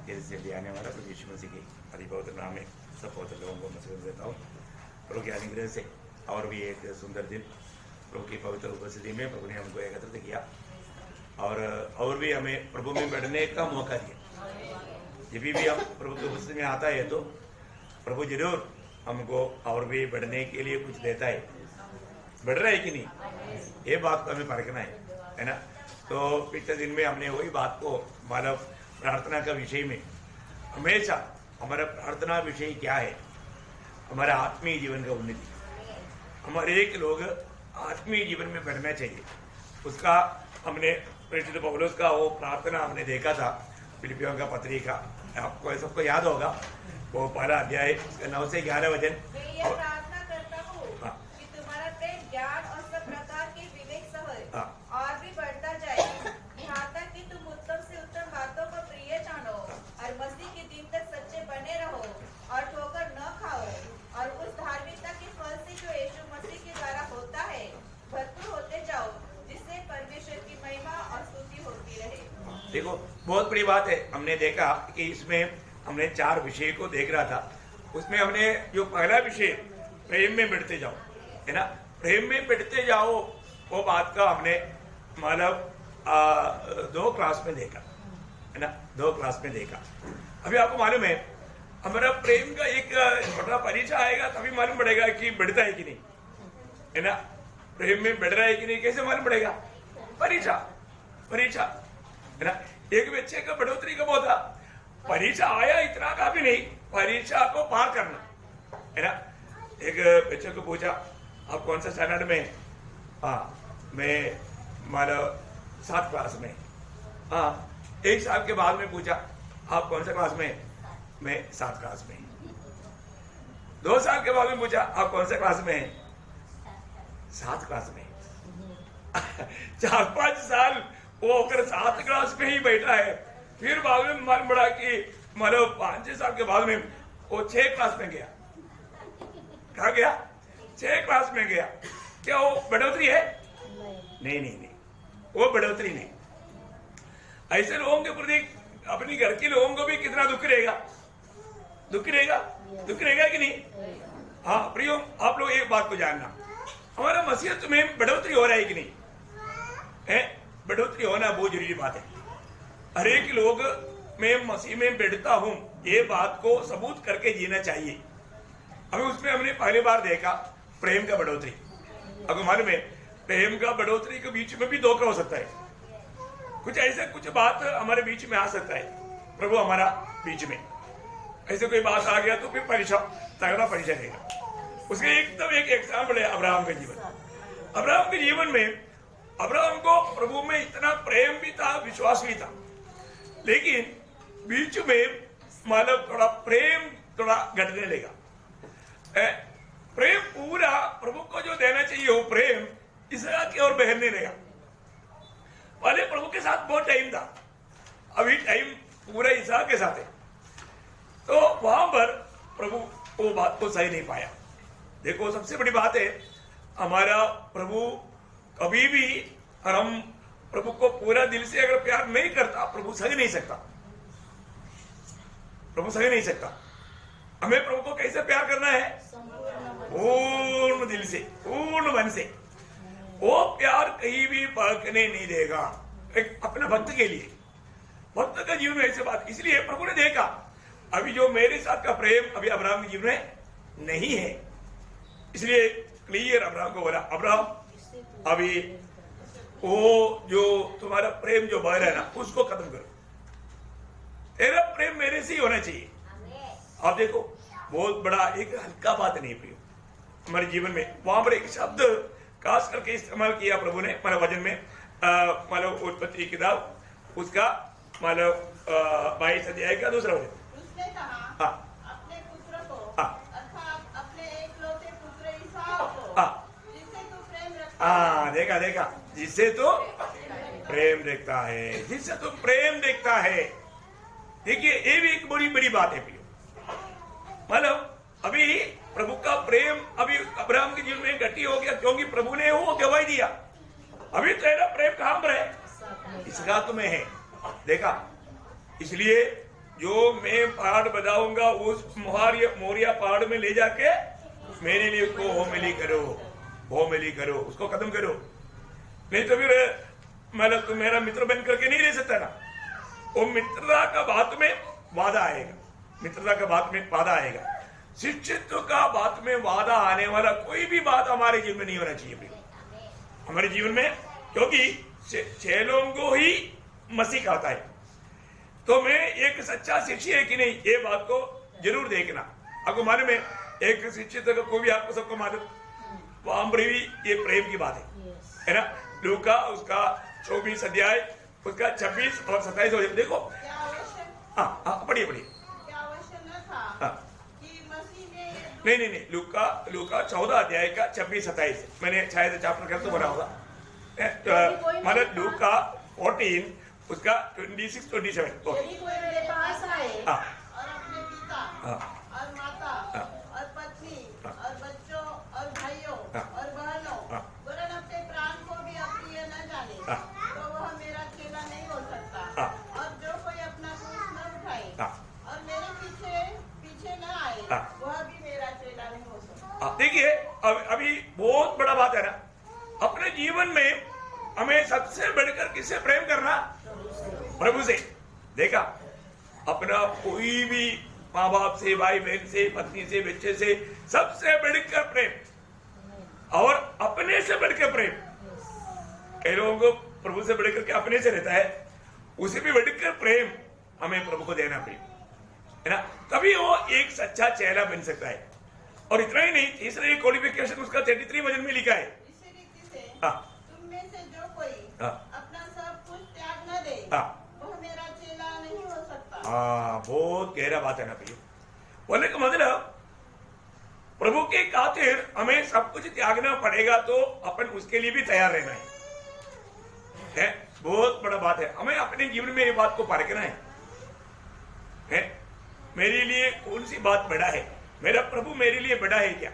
जैसे भी आने वाला प्रभु यीशु मसीह की अधिपवित्र नाम में सब पवित्र लोगों को मसीह देता हूँ। प्रभु के अनुग्रह से और भी एक सुंदर दिन प्रभु की पवित्र उपस्थिति में प्रभु ने हमको एकत्रित किया और भी हमें प्रभु में बढ़ने का मौका दिया। जब भी हम प्रभु की उपस्थिति में आता है तो प्रभु जरूर हमको और भी बढ़ने के लिए कुछ देता है। बढ़ रहा है कि नहीं, ये बात को हमें परखना है ना। तो पिछले दिन में हमने वही बात को मानव प्रार्थना का विषय में हमेशा हमारा प्रार्थना विषय क्या है, हमारा आत्मीय जीवन का उन्नति। हमारे एक लोग आत्मीय जीवन में बढ़ना चाहिए, उसका हमने प्रेरित पौलुस का वो प्रार्थना हमने देखा था, फिलिपियों का पत्री का, आपको सबको याद होगा, वो पहला अध्याय 9 से 11 वचन। प्रार्थना करता हूँ कि तुम्हारा प्रेम ज्ञान और सब प्रकार के विवेक सह और भी बढ़ता जाए, यहाँ तक कि तुम उत्तम से उत्तम बातों को प्रिय जानो और मसीह के दिन तक सच्चे बने रहो और ठोकर न खाओ और उस धार्मिकता के फल से जो यीशु मसीह के द्वारा होता है भरपूर होते जाओ, जिससे परमेश्वर की महिमा और स्तुति होती रहे। देखो बहुत बड़ी बात है। हमने देखा कि इसमें हमने 4 विषय को देख रहा था। उसमें हमने जो पहला विषय प्रेम में बढ़ते जाओ है ना, प्रेम में बढ़ते जाओ, वो बात का हमने मतलब 2 क्लास में देखा है ना, 2 क्लास में देखा। अभी आपको मालूम है हमारा प्रेम का एक छोटा परिचय आएगा तभी मालूम पड़ेगा कि बढ़ता है कि नहीं, है ना। प्रेम में बढ़ रहा है कि नहीं कैसे मालूम पड़ेगा? परीक्षा है ना। एक बच्चे का बढ़ोतरी कब होता? परीक्षा आया इतना काफी नहीं, परीक्षा को पार करना है ना। एक बच्चे को पूछा आप कौन सा स्टैंडर्ड में? मैं मानो 7 क्लास में। 1 साल के बाद में पूछा आप कौन सा क्लास में? मैं 7 क्लास में। 2 साल के बाद में पूछा आप कौन सा क्लास में? 7 क्लास में। 4-5 साल वो होकर 7 क्लास में ही बैठा है। फिर बाद में मालूम पड़ा कि मानो 5-6 साल के बाद में वो 6 क्लास में गया। कहा गया? 6 क्लास में गया। क्या वो बढ़ोतरी है? नहीं, वो बढ़ोतरी नहीं। ऐसे लोगों के प्रति अपने घर के लोगों को भी कितना दुख रहेगा कि नहीं? हाँ प्रियो, आप लोग एक बात को जानना, हमारा मसीहत में बढ़ोतरी हो रहा है कि नहीं है? बढ़ोतरी होना बहुत जरूरी बात है। हर एक लोग मैं मसीह में बैठता हूं, ये बात को सबूत करके जीना चाहिए। अभी उसमें हमने पहली बार देखा प्रेम का बढ़ोतरी। अगर मालूम है प्रेम का बढ़ोतरी के बीच में भी धोखा हो सकता है। कुछ बात हमारे बीच में आ सकता है, प्रभु हमारा बीच में ऐसे कोई बात आ गया तो फिर तगड़ा परीक्षा रहेगा। उसके एकदम एक एग्जाम्पल है अब्राहम का जीवन। अब्राहम के जीवन में अब्राहम को प्रभु में इतना प्रेम भी था, विश्वास भी था, लेकिन बीच में मतलब प्रेम थोड़ा घटने लगा। प्रेम पूरा प्रभु को जो देना चाहिए वो प्रेम इसहाक की ओर बहने लगा। पहले प्रभु के साथ बहुत टाइम था, अभी टाइम पूरा इसहाक के साथ है, तो वहां पर प्रभु वो बात को सही नहीं पाया। देखो सबसे बड़ी बात है, हमारा प्रभु कभी भी हम प्रभु को पूरा दिल से अगर प्यार नहीं करता, प्रभु सही नहीं सकता। हमें प्रभु को कैसे प्यार करना है? पूर्ण दिल से, पूर्ण मन से। वो प्यार कहीं भी परखने नहीं देगा। एक अपना भक्त के लिए, भक्त का जीवन में ऐसे बात, इसलिए प्रभु ने देखा अभी जो मेरे साथ का प्रेम अभी अब्राहम के जीवन में नहीं है, इसलिए क्लियर अब्राहम को बोला, अब्राहम अभी वो जो तुम्हारा प्रेम जो बह रहा है ना, उसको खत्म करो। तेरा प्रेम मेरे से ही होना चाहिए। आप देखो बहुत बड़ा एक हल्का बात नहीं प्रियो हमारे जीवन में। वहां पर एक शब्द खास करके इस्तेमाल किया प्रभु ने हमारे वचन में, मतलब उत्पत्ति की किताब उसका मतलब 22 अध्याय का 2रा वचन। उसने कहा अपने पुत्र को अर्थात अपने एकलौते पुत्र इसहाक को जिससे तू प्रेम रखता देखा जिससे तो प्रेम देखता है, जिससे तुम प्रेम देखता है। देखिए ये भी एक बड़ी बात है प्रियो। मतलब अभी प्रभु का प्रेम अभी अब्राहम के जीवन में घटी हो गया, क्योंकि प्रभु ने वो गवाही दिया। अभी तेरा प्रेम कहां पर है? इसहाक में है। देखा, इसलिए जो मैं पहाड़ बनाऊंगा उस मोरिया पहाड़ में ले जाके मेरे लिए उसको होमिली करो, उसको खत्म करो। नहीं तो फिर मतलब तुम मेरा मित्र बन करके नहीं रह सकता ना। वो मित्रता का बात में वादा आएगा, शिक्षित्व का बात में वादा आने वाला कोई भी बात हमारे जीवन में नहीं होना चाहिए हमारे जीवन में, क्योंकि चेलों को ही मसीह कहता है। तो मैं एक सच्चा शिक्षी है कि नहीं, ये बात को जरूर देखना। आपको मालूम है एक शिक्षित को भी आपको सबको मालूम, वहां भी ये प्रेम की बात है ना। लूका उसका 24 अध्याय उसका 26 और 27 हो। देखो पढ़िए नहीं लूका 14 अध्याय का 26-27 मैंने शायद चैप्टर कर तो बना होगा। मतलब लूका 14 उसका 26-27। यदि कोई मेरे पास आए और अपने पिता और माता और पत्नी और बच्चों और भाइयों और बहनों वरन अपने प्राण को भी अप्रिय न जाने, तो वह मेरा चेला नहीं हो सकता। और जो कोई अपना क्रूस न उठाए और मेरे पीछे न आए, वह भी मेरा चेला नहीं हो सकता। देखिए अभी बहुत बड़ा बात है ना, अपने जीवन में हमें सबसे बढ़कर किससे प्रेम करना? प्रभु से। देखा, अपना कोई भी माँ बाप से, भाई बहन से, पत्नी से, बच्चे से, सबसे बढ़कर प्रेम और अपने से बढ़कर प्रेम। कई लोगों को प्रभु से बढ़कर के अपने से रहता है, उसे भी बढ़कर प्रेम हमें प्रभु को देना है ना, तभी वो एक सच्चा चेला बन सकता है। और इतना ही नहीं, तीसरा क्वालिफिकेशन उसका 33 वचन में लिखा है। इसी रीति से तुम में से जो कोई अपना सब कुछ त्याग न दे, वह मेरा चेला नहीं हो सकता। बहुत गहरा बात है ना भैया। बोलने का मतलब प्रभु के खातिर हमें सब कुछ त्यागना पड़ेगा, तो अपन उसके लिए भी तैयार रहना है। बहुत बड़ा बात है, हमें अपने जीवन में ये बात को परखना है। मेरे लिए कौन सी बात बड़ा है, मेरा प्रभु मेरे लिए बड़ा है क्या?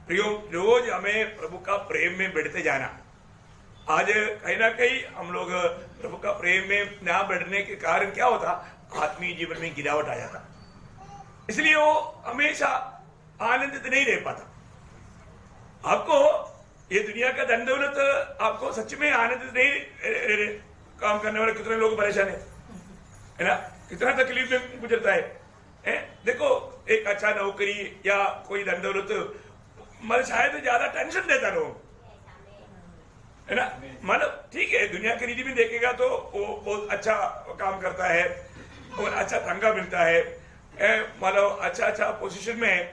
प्रियो, रोज हमें प्रभु का प्रेम में बढ़ते जाना। आज कहीं ना कहीं हम लोग प्रभु का प्रेम में ना बढ़ने के कारण क्या होता, आत्मीय जीवन में गिरावट आ जाता, इसलिए वो हमेशा आनंदित नहीं रह पाता। आपको ये दुनिया का धन दौलत आपको सच में आनंदित नहीं काम करने वाले कितने लोग परेशान है ना, कितना तकलीफ में गुजरता है। देखो, एक अच्छा नौकरी या कोई धन दौलत मतलब शायद ज्यादा टेंशन देता लोग, है ना। मतलब ठीक है, दुनिया की रीति में देखेगा तो वो बहुत अच्छा काम करता है और अच्छा तनख्वाह मिलता है, मतलब अच्छा पोजीशन में है,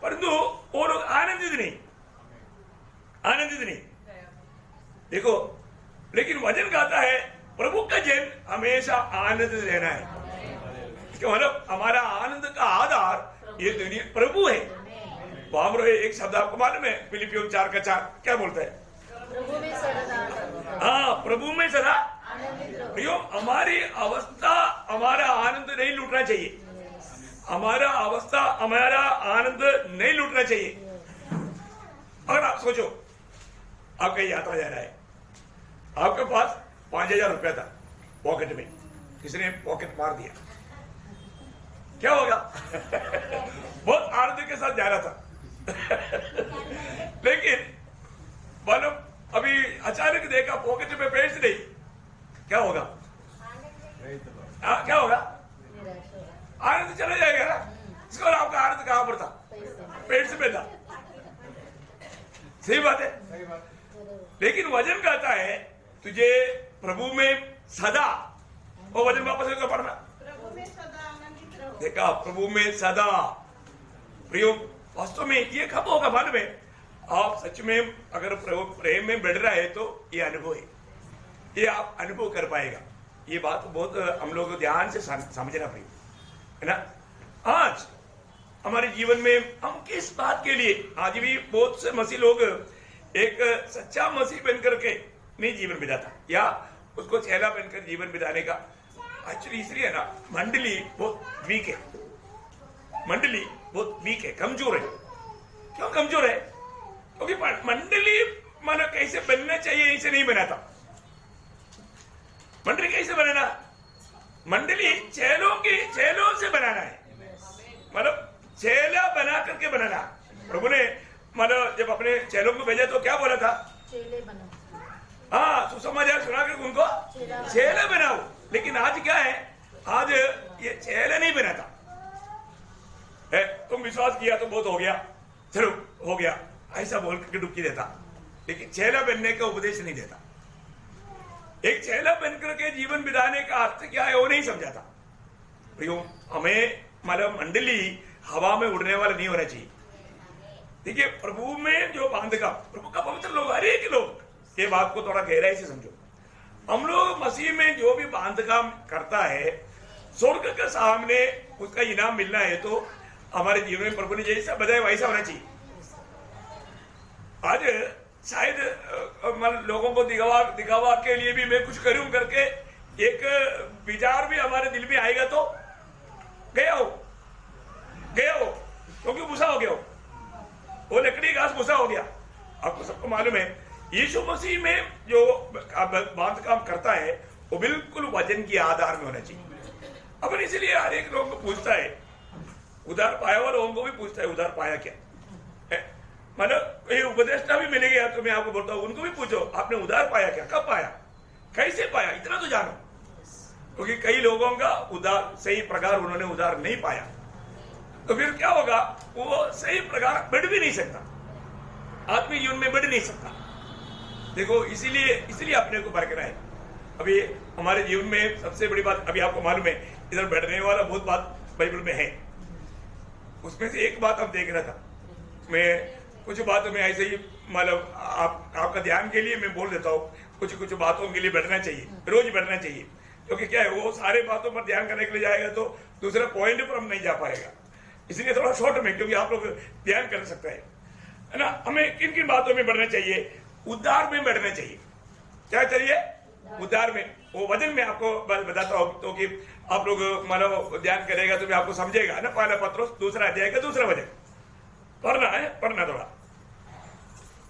परंतु वो लोग आनंदित नहीं। देखो, लेकिन वचन कहता है प्रभु का जन हमेशा आनंदित रहना है। इसका मतलब हमारा आनंद का आधार ये दुनिया प्रभु है। वहां एक शब्द आपको मालूम है, फिलिपियों 4:4 क्या बोलता है? प्रभु में सदा प्रियो। हमारी अवस्था हमारा आनंद नहीं लूटना चाहिए, हमारा अवस्था हमारा आनंद नहीं लूटना चाहिए। अगर आप सोचो, आप कहीं यात्रा जा रहा है, आपके पास 5,000 रुपया था पॉकेट में, किसी ने पॉकेट मार दिया, क्या होगा? बहुत आनंद के साथ जा रहा था लेकिन मालूम अभी अचानक देखा पॉकेट में पैसे नहीं, क्या होगा? क्या होगा? आनंद चला जाएगा ना। इसको आपका आनंद कहां पर था? पेट में था। सही बात है। लेकिन वचन कहता है तुझे प्रभु में सदा, वो वचन वापस से पढ़ना, प्रभु में सदा आनंदित रहो। देखा, प्रभु में सदा। प्रियो, वास्तव में ये कब होगा मालूम है? आप सच में अगर प्रभु प्रेम में बढ़ रहा है तो ये अनुभव है, ये आप अनुभव कर पाएगा। ये बात बहुत हम लोग ध्यान से समझना पड़ेगा, है ना। आज हमारे जीवन में हम किस बात के लिए, आज भी बहुत से मसीह लोग एक सच्चा मसीह बनकर के नहीं जीवन बिताता, या उसको चेला बनकर जीवन बिताने का एक्चुअली इसलिए ना, मंडली बहुत वीक है, मंडली बहुत वीक है, कमजोर है। क्यों कमजोर है? क्योंकि मंडली माना कैसे बनना चाहिए इसे नहीं बनाता। मंडली कैसे बनाना? मंडली चेलों से बनाना है, मतलब चेला बना करके बनाना। प्रभु ने मतलब जब अपने चेलों को भेजा तो क्या बोला था? चेले बनो। हाँ, सुसमाचार सुना कर उनको चेला बनाओ। लेकिन आज क्या है, आज ये चेला नहीं बनाता है। तुम विश्वास किया तो बहुत हो गया, चलो हो गया, ऐसा बोल करके डुबकी देता, लेकिन चेला बनने का उपदेश नहीं देता। एक चेला बनकर के जीवन बिताने का अर्थ क्या है वो नहीं समझाता। हमें मतलब मंडली हवा में उड़ने वाला नहीं होना चाहिए। देखिए, प्रभु में जो बांधकाम, प्रभु का पवित्र लोग, हर एक लोग, ये बात को थोड़ा गहराई से समझो। हम लोग मसीह में जो भी बांधकाम करता है, स्वर्ग के सामने उसका इनाम मिलना है तो हमारे जीवन में प्रभु ने जैसा बताया वैसा होना चाहिए। आज शायद मतलब लोगों को दिखावा के लिए भी मैं कुछ करूं करके एक विचार भी हमारे दिल में आएगा तो गया हो क्योंकि भूसा हो गया हो, वो लकड़ी घास भूसा हो गया। आपको सबको मालूम है, यीशु मसीह में जो बांधकाम करता है वो बिल्कुल वजन के आधार में होना चाहिए। अब इसलिए हर एक लोगों को पूछता है, उधार पाया हुआ लोगों को भी पूछता है उधार पाया क्या, मतलब ये उपदेष्टा भी मिलेंगे यार, तो मैं आपको बोलता हूँ उनको भी पूछो आपने उधार पाया क्या, कब पाया, कैसे पाया, इतना तो जानो। क्योंकि कई लोगों का उधार सही प्रकार उन्होंने उधार नहीं पाया, तो फिर क्या होगा, वो सही प्रकार बढ़ भी नहीं सकता, आत्मीय जीवन में बढ़ नहीं सकता। देखो, इसीलिए अपने को परखना है। अभी हमारे जीवन में सबसे बड़ी बात, अभी आपको मालूम है इधर बढ़ने वाला बहुत बात बाइबल में है। उसमें से एक बात हम देख रहा था, मैं कुछ बातों में ऐसे ही मतलब आपका ध्यान के लिए मैं बोल देता हूँ, कुछ बातों के लिए बढ़ना चाहिए, रोज बढ़ना चाहिए। क्योंकि क्या है, वो सारे बातों पर ध्यान करने के लिए जाएगा तो दूसरे पॉइंट पर हम नहीं जा पाएगा। इसलिए थोड़ा शॉर्ट में, क्योंकि आप लोग ध्यान कर सकते हैं, है ना। हमें किन किन बातों में बढ़ना चाहिए? उद्धार में बढ़ना चाहिए। क्या चाहिए? उद्धार में। वो वजन में आपको बताता हूँ तो कि आप लोग मतलब ध्यान करेगा तो भी आपको समझेगा ना। पहला पत्रोस 2 अध्याय का 2 वचन पढ़ना है, पढ़ना थोड़ा।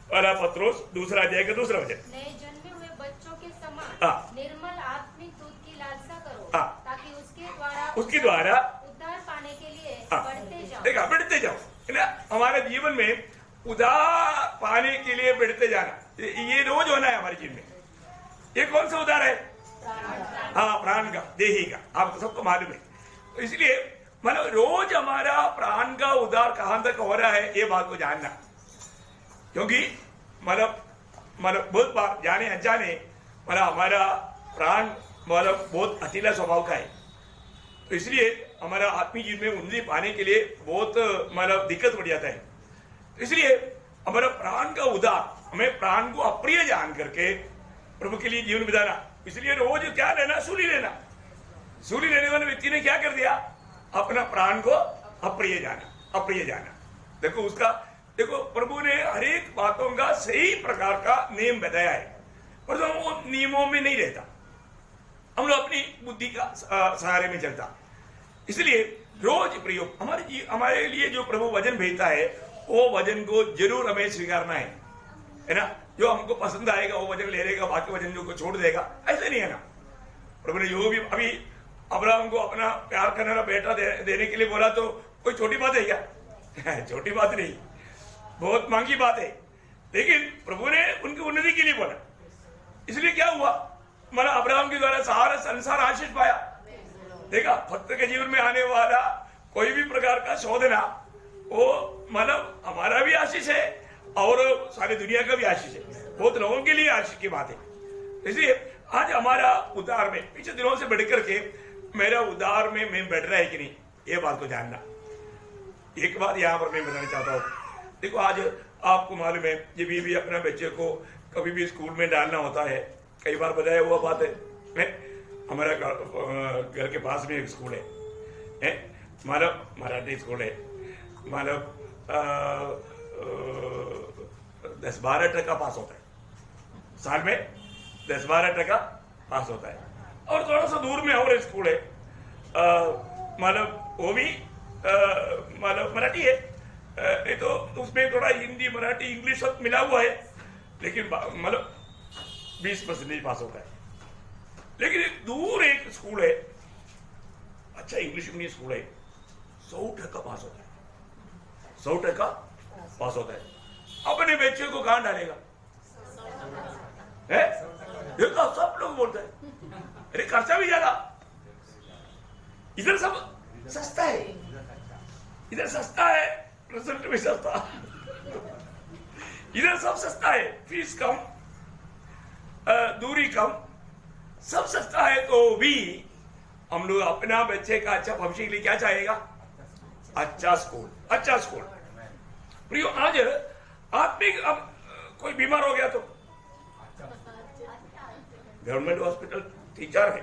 पहला पत्रोस 2 अध्याय का 2 वचन। नए जन्मे हुए बच्चों के समान निर्मल आत्मिक दूध की लालसा करो, ताकि उसके द्वारा उद्धार पाने के लिए बढ़ते जाओ। देखा, बढ़ते जाओ, है ना। हमारे जीवन में उद्धार पाने के लिए बढ़ते जाना, ये रोज होना है हमारे जीवन में। ये कौन सा उद्धार है? हाँ, प्राण का, देही का, आपको सबको मालूम है। तो इसलिए मतलब रोज हमारा प्राण का उद्धार कहां तक हो रहा है ये बात को जानना, क्योंकि मतलब बहुत बार जाने अनजाने मतलब हमारा प्राण मतलब बहुत अकेला स्वभाव का है। तो इसलिए हमारा आत्मीय जीवन में उन्नति पाने के लिए बहुत मतलब दिक्कत पड़ जाता है। तो इसलिए हमारा प्राण का उद्धार, हमें प्राण को अप्रिय जान करके प्रभु के लिए जीवन बिताना। इसलिए रोज क्या लेना? सूली लेना। सूली लेने वाले व्यक्ति ने क्या कर दिया? अपना प्राण को अप्रिय जाना। देखो प्रभु ने हर एक बातों का सही प्रकार का नियम बताया है, पर तो वो नियमों में नहीं रहता, हम लोग अपनी बुद्धि का सहारे में चलता। इसलिए रोज प्रयोग हमारे लिए जो प्रभु वचन भेजता है वो वचन को जरूर हमें स्वीकारना है ना। जो हमको पसंद आएगा वो वचन ले लेगा, बाकी वचन जो को छोड़ देगा, ऐसा नहीं है ना। प्रभु ने जो भी अभी अब्राहम को अपना प्यार करने वाला बेटा देने के लिए बोला तो कोई छोटी बात है क्या? छोटी बात नहीं, बहुत महंगी बात है। लेकिन प्रभु ने उनकी उन्नति के लिए बोला। इसलिए क्या हुआ, मतलब अब्राहम के द्वारा सारा संसार आशीष पाया। देखा, भक्त के जीवन में आने वाला कोई भी प्रकार का शोधना वो मतलब हमारा भी आशीष है और सारी दुनिया का भी आशीष है, बहुत लोगों के लिए आशीष की बात है। इसलिए आज हमारा उद्धार में पिछले दिनों से बढ़कर के मेरा उद्धार में मैं बढ़ रहा है कि नहीं, ये बात को जानना। एक बात यहाँ पर मैं बताना चाहता हूँ। देखो, आज आपको मालूम है, जब भी अपने बच्चे को कभी भी स्कूल में डालना होता है, कई बार बताया हुआ बात है, हमारा घर के पास में एक स्कूल है, मतलब मराठी स्कूल है, मतलब 10-12% पास होता है साल में, 10-12% पास होता है। और थोड़ा सा दूर में और स्कूल है, मतलब वो भी मतलब मराठी है, ये तो उसमें थोड़ा हिंदी मराठी इंग्लिश सब मिला हुआ है, लेकिन मतलब 20% पास होता है। लेकिन दूर एक स्कूल है अच्छा इंग्लिश मीडियम स्कूल है, 100% पास होता है, 100% पास होता है। अपने बच्चे को कहां डालेगा? है ये तो सब लोग बोलते हैं, अरे खर्चा भी ज्यादा, इधर सब सस्ता है, इधर सस्ता है, रिजल्ट भी सस्ता, इधर सब सस्ता है, फीस कम, दूरी कम, सब सस्ता है। तो भी हम लोग अपना बच्चे का अच्छा भविष्य के लिए क्या चाहेगा? अच्छा स्कूल, अच्छा स्कूल। प्रियो आज आत्मिक, अब कोई बीमार हो गया तो गवर्नमेंट हॉस्पिटल 3-4 है,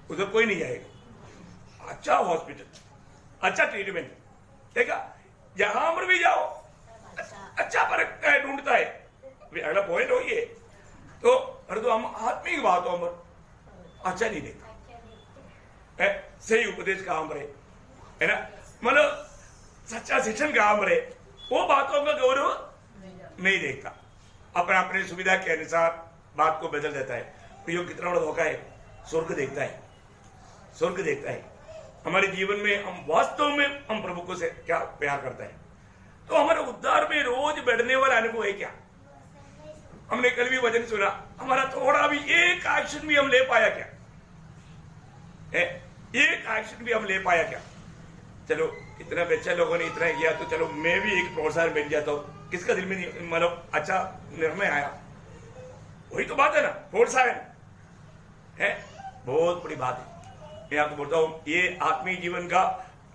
उधर कोई नहीं जाएगा। अच्छा हॉस्पिटल, अच्छा ट्रीटमेंट, देखा जहां पर भी जाओ अच्छा फर्क ढूंढता है। अगला पॉइंट हो ये तो हम आत्मिक बातों पर अच्छा नहीं देखता है, सही उपदेश कहां पर है ना, मतलब सच्चा शिक्षण कहां पर है, वो बातों का गौरव नहीं देखता, अपने अपने सुविधा के अनुसार बात को बदल देता है। तो ये कितना बड़ा धोखा है। स्वर्ग देखता है, स्वर्ग देखता है हमारे जीवन में, हम वास्तव में हम प्रभु को से क्या प्यार करता है, तो हमारे उद्धार में रोज बढ़ने वाला अनुभव है क्या? हमने कल भी वचन सुना, हमारा थोड़ा भी एक एक्शन भी हम ले पाया क्या है? एक एक्शन भी हम ले पाया क्या? चलो इतना बच्चा लोगों ने इतना किया तो चलो मैं भी एक प्रोत्साहन बन जाता हूं, किसका दिल में मतलब अच्छा निर्णय आया? वही तो बात है ना, प्रोत्साहन है, बहुत बड़ी बात है। मैं आपको बोलता हूं ये आत्मीय जीवन का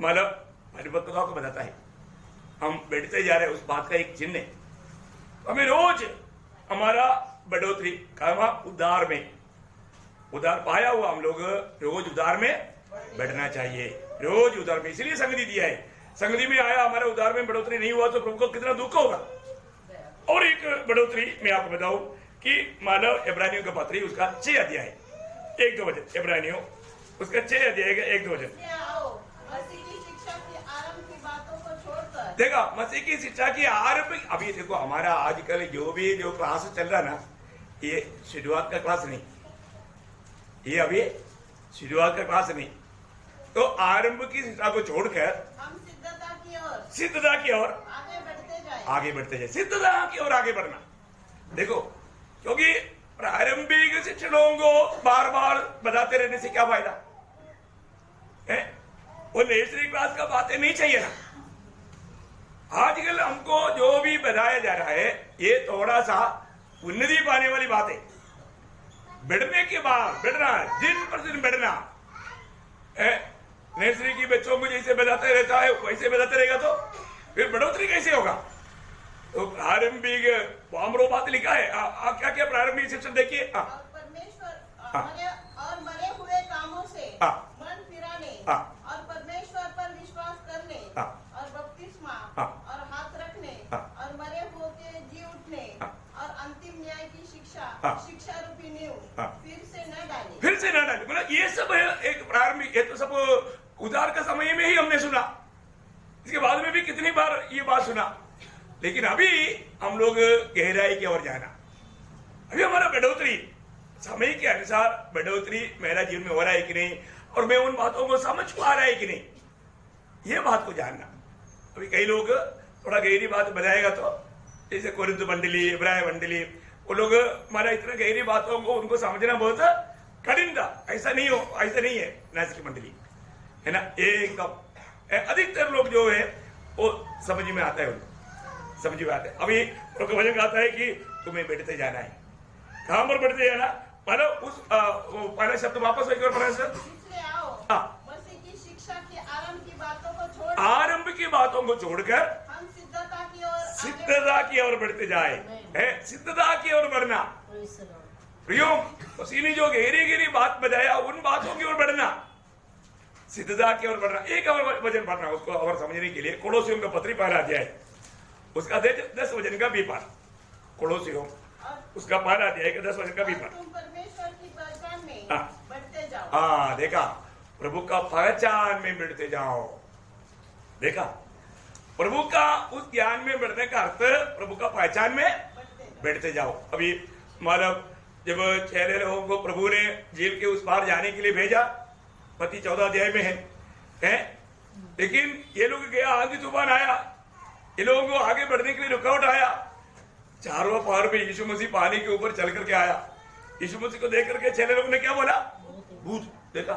मतलब परिपक्वता को बताता है। हम बैठते जा रहे हैं उस बात का एक चिन्ह है। हमें रोज हमारा बढ़ोतरी कहा उद्धार में, उद्धार पाया हुआ हम लोग रोज उद्धार में बढ़ना चाहिए, रोज उद्धार में। इसलिए संगति दिया है, संगति में आया हमारा उद्धार में बढ़ोतरी नहीं हुआ तो प्रभु को कितना दुख होगा। और एक बढ़ोतरी मैं आपको बताऊं कि मानव इब्रानियों का पत्री उसका 6 अध्याय 1-2 वचन, इब्रानियों उसका 6 अध्याय का 1-2 वचन। मसीह की शिक्षा की आरंभ की बातों को छोड़कर, देखा मसीह की शिक्षा की आरंभ, अभी देखो हमारा आजकल जो क्लास चल रहा ना, ये शुरुआत का क्लास नहीं, ये अभी शुरुआत का क्लास नहीं, तो आरंभ की शिक्षा को छोड़कर हम सिद्धता की ओर आगे बढ़ते जाए, सिद्धता की ओर आगे बढ़ना। देखो क्योंकि प्रारंभिक शिक्षणों को बार बार बताते रहने से क्या फायदा है? वो नर्सरी क्लास का बातें नहीं चाहिए ना। आजकल हमको जो भी बताया जा रहा है ये थोड़ा सा उन्नति पाने वाली बात है, बढ़ने के बाद बढ़ना, दिन पर दिन बढ़ना। नर्सरी की बच्चों को जैसे बताते रहता है वैसे बताते रहेगा तो फिर बढ़ोतरी कैसे होगा? तो प्रारंभिक वामरो बात लिखा है, क्या क्या प्रारंभिक शिक्षण देखिए। परमेश्वर और मरे हुए कामों से मन फिराने और परमेश्वर पर विश्वास करने और बपतिस्मा और हाथ रखने और मरे हुए के जी उठने और अंतिम न्याय की शिक्षा रूपी नींव फिर से न डाले। मतलब ये सब एक प्रारंभिक, ये तो सब उद्धार का समय में ही हमने सुना, इसके बाद में भी कितनी बार ये बात सुना, लेकिन अभी हम लोग गहराई की ओर जाना। अभी हमारा बढ़ोतरी समय के अनुसार बढ़ोतरी मेरा जीवन में हो रहा है कि नहीं, और मैं उन बातों को समझ पा रहा है कि नहीं, ये बात को जानना। अभी कई लोग थोड़ा गहरी बात बताएगा तो जैसे कोरिन्थ मंडली, इब्राय मंडली, वो लोग हमारा इतना गहरी बातों को उनको समझना बहुत कठिन था। ऐसा नहीं है नासिक मंडली है ना, एकदम अधिकतर लोग जो है वो समझ में आता है, उनको समझ में आता है। अभी वचन आता है कि तुम्हें बढ़ते जाना है, कहां पर बढ़ते जाना, मतलब उस पहला शब्द वापस एक बार मसीह की शिक्षा की आरंभ की बातों को छोड़कर हम सिद्धता की ओर बढ़ते जाए, सिद्धता की ओर बढ़ना। प्रियो मसीह ने जो गहरी बात बताया उन बातों की ओर बढ़ना, सिद्धता की ओर बढ़ना। एक और वचन पढ़ना उसको और समझने के लिए, कोलोसियों का पत्री पहला अध्याय उसका 10 वचन का भी पाठ, कोलोसियों उसका पहला अध्याय का 10 वचन का भी पाठ। तुम परमेश्वर की पहचान में बढ़ते जाओ। हाँ देखा, प्रभु का पहचान में बढ़ते जाओ। देखा, प्रभु का उस ज्ञान में बढ़ने का अर्थ प्रभु का पहचान में बढ़ते जाओ। अभी मतलब जब 6 लोगों को प्रभु ने झील के उस पार जाने के लिए भेजा मत्ती 14 अध्याय में है? लेकिन ये लोग गया, आंधी तूफान आया, ये लोगों को आगे बढ़ने के लिए रुकावट आया। चारों पहाड़ पे यीशु मसीह पानी के ऊपर चल करके आया। यीशु मसीह को देख करके चेले लोगों ने क्या बोला? भूत। देखा,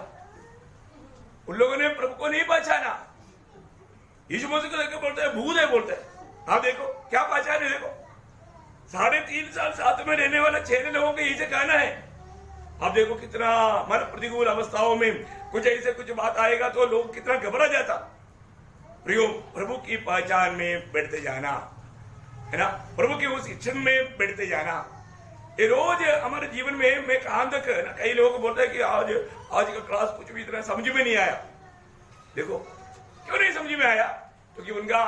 उन लोगों ने प्रभु को नहीं पहचाना। यीशु मसीह को देखकर बोलते हैं भूत है, बोलते हैं। हाँ देखो क्या पहचाने, देखो 3.5 साल साथ में रहने वाले 6 लोगों के यही से कहना है। अब देखो कितना मन प्रतिकूल अवस्थाओं में कुछ ऐसे कुछ बात आएगा तो लोग कितना घबरा जाता। प्रियो, प्रभु की पहचान में बढ़ते जाना है ना, प्रभु के उस इच्छा में बढ़ते जाना। ये रोज हमारे जीवन में मैं कहां तक ना, कई लोग बोलते हैं कि आज का क्लास कुछ भी इतना समझ में नहीं आया। देखो क्यों नहीं समझ में आया? क्योंकि उनका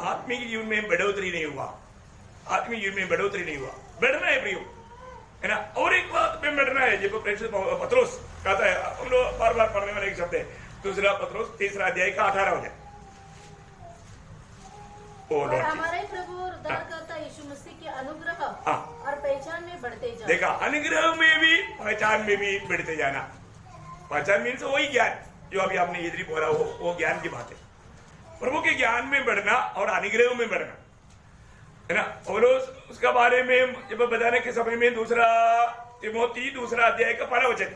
आत्मिक जीवन में बढ़ोतरी नहीं हुआ, आत्मिक जीवन में बढ़ोतरी नहीं हुआ। बढ़ना है प्रियो, है ना। और एक बात पे बढ़ना है, जब पत्रोस कहता है, हम लोग बार बार पढ़ने वाले एक शब्द है, दूसरा पत्रोस 3 अध्याय का 18 हो जाए। और हमारे प्रभु और उद्धारकर्ता यीशु मसीह के अनुग्रह और पहचान में बढ़ते जाना। देखा, अनुग्रह में भी पहचान में भी बढ़ते जाना। पहचान मीन्स वही ज्ञान जो अभी आपने इधर बोला, वो ज्ञान की बात है। प्रभु के ज्ञान में बढ़ना और अनुग्रह में बढ़ना, है ना। और उसका बारे में जब बताने के समय में 2 तिमोथी 2 अध्याय का 12 वचन,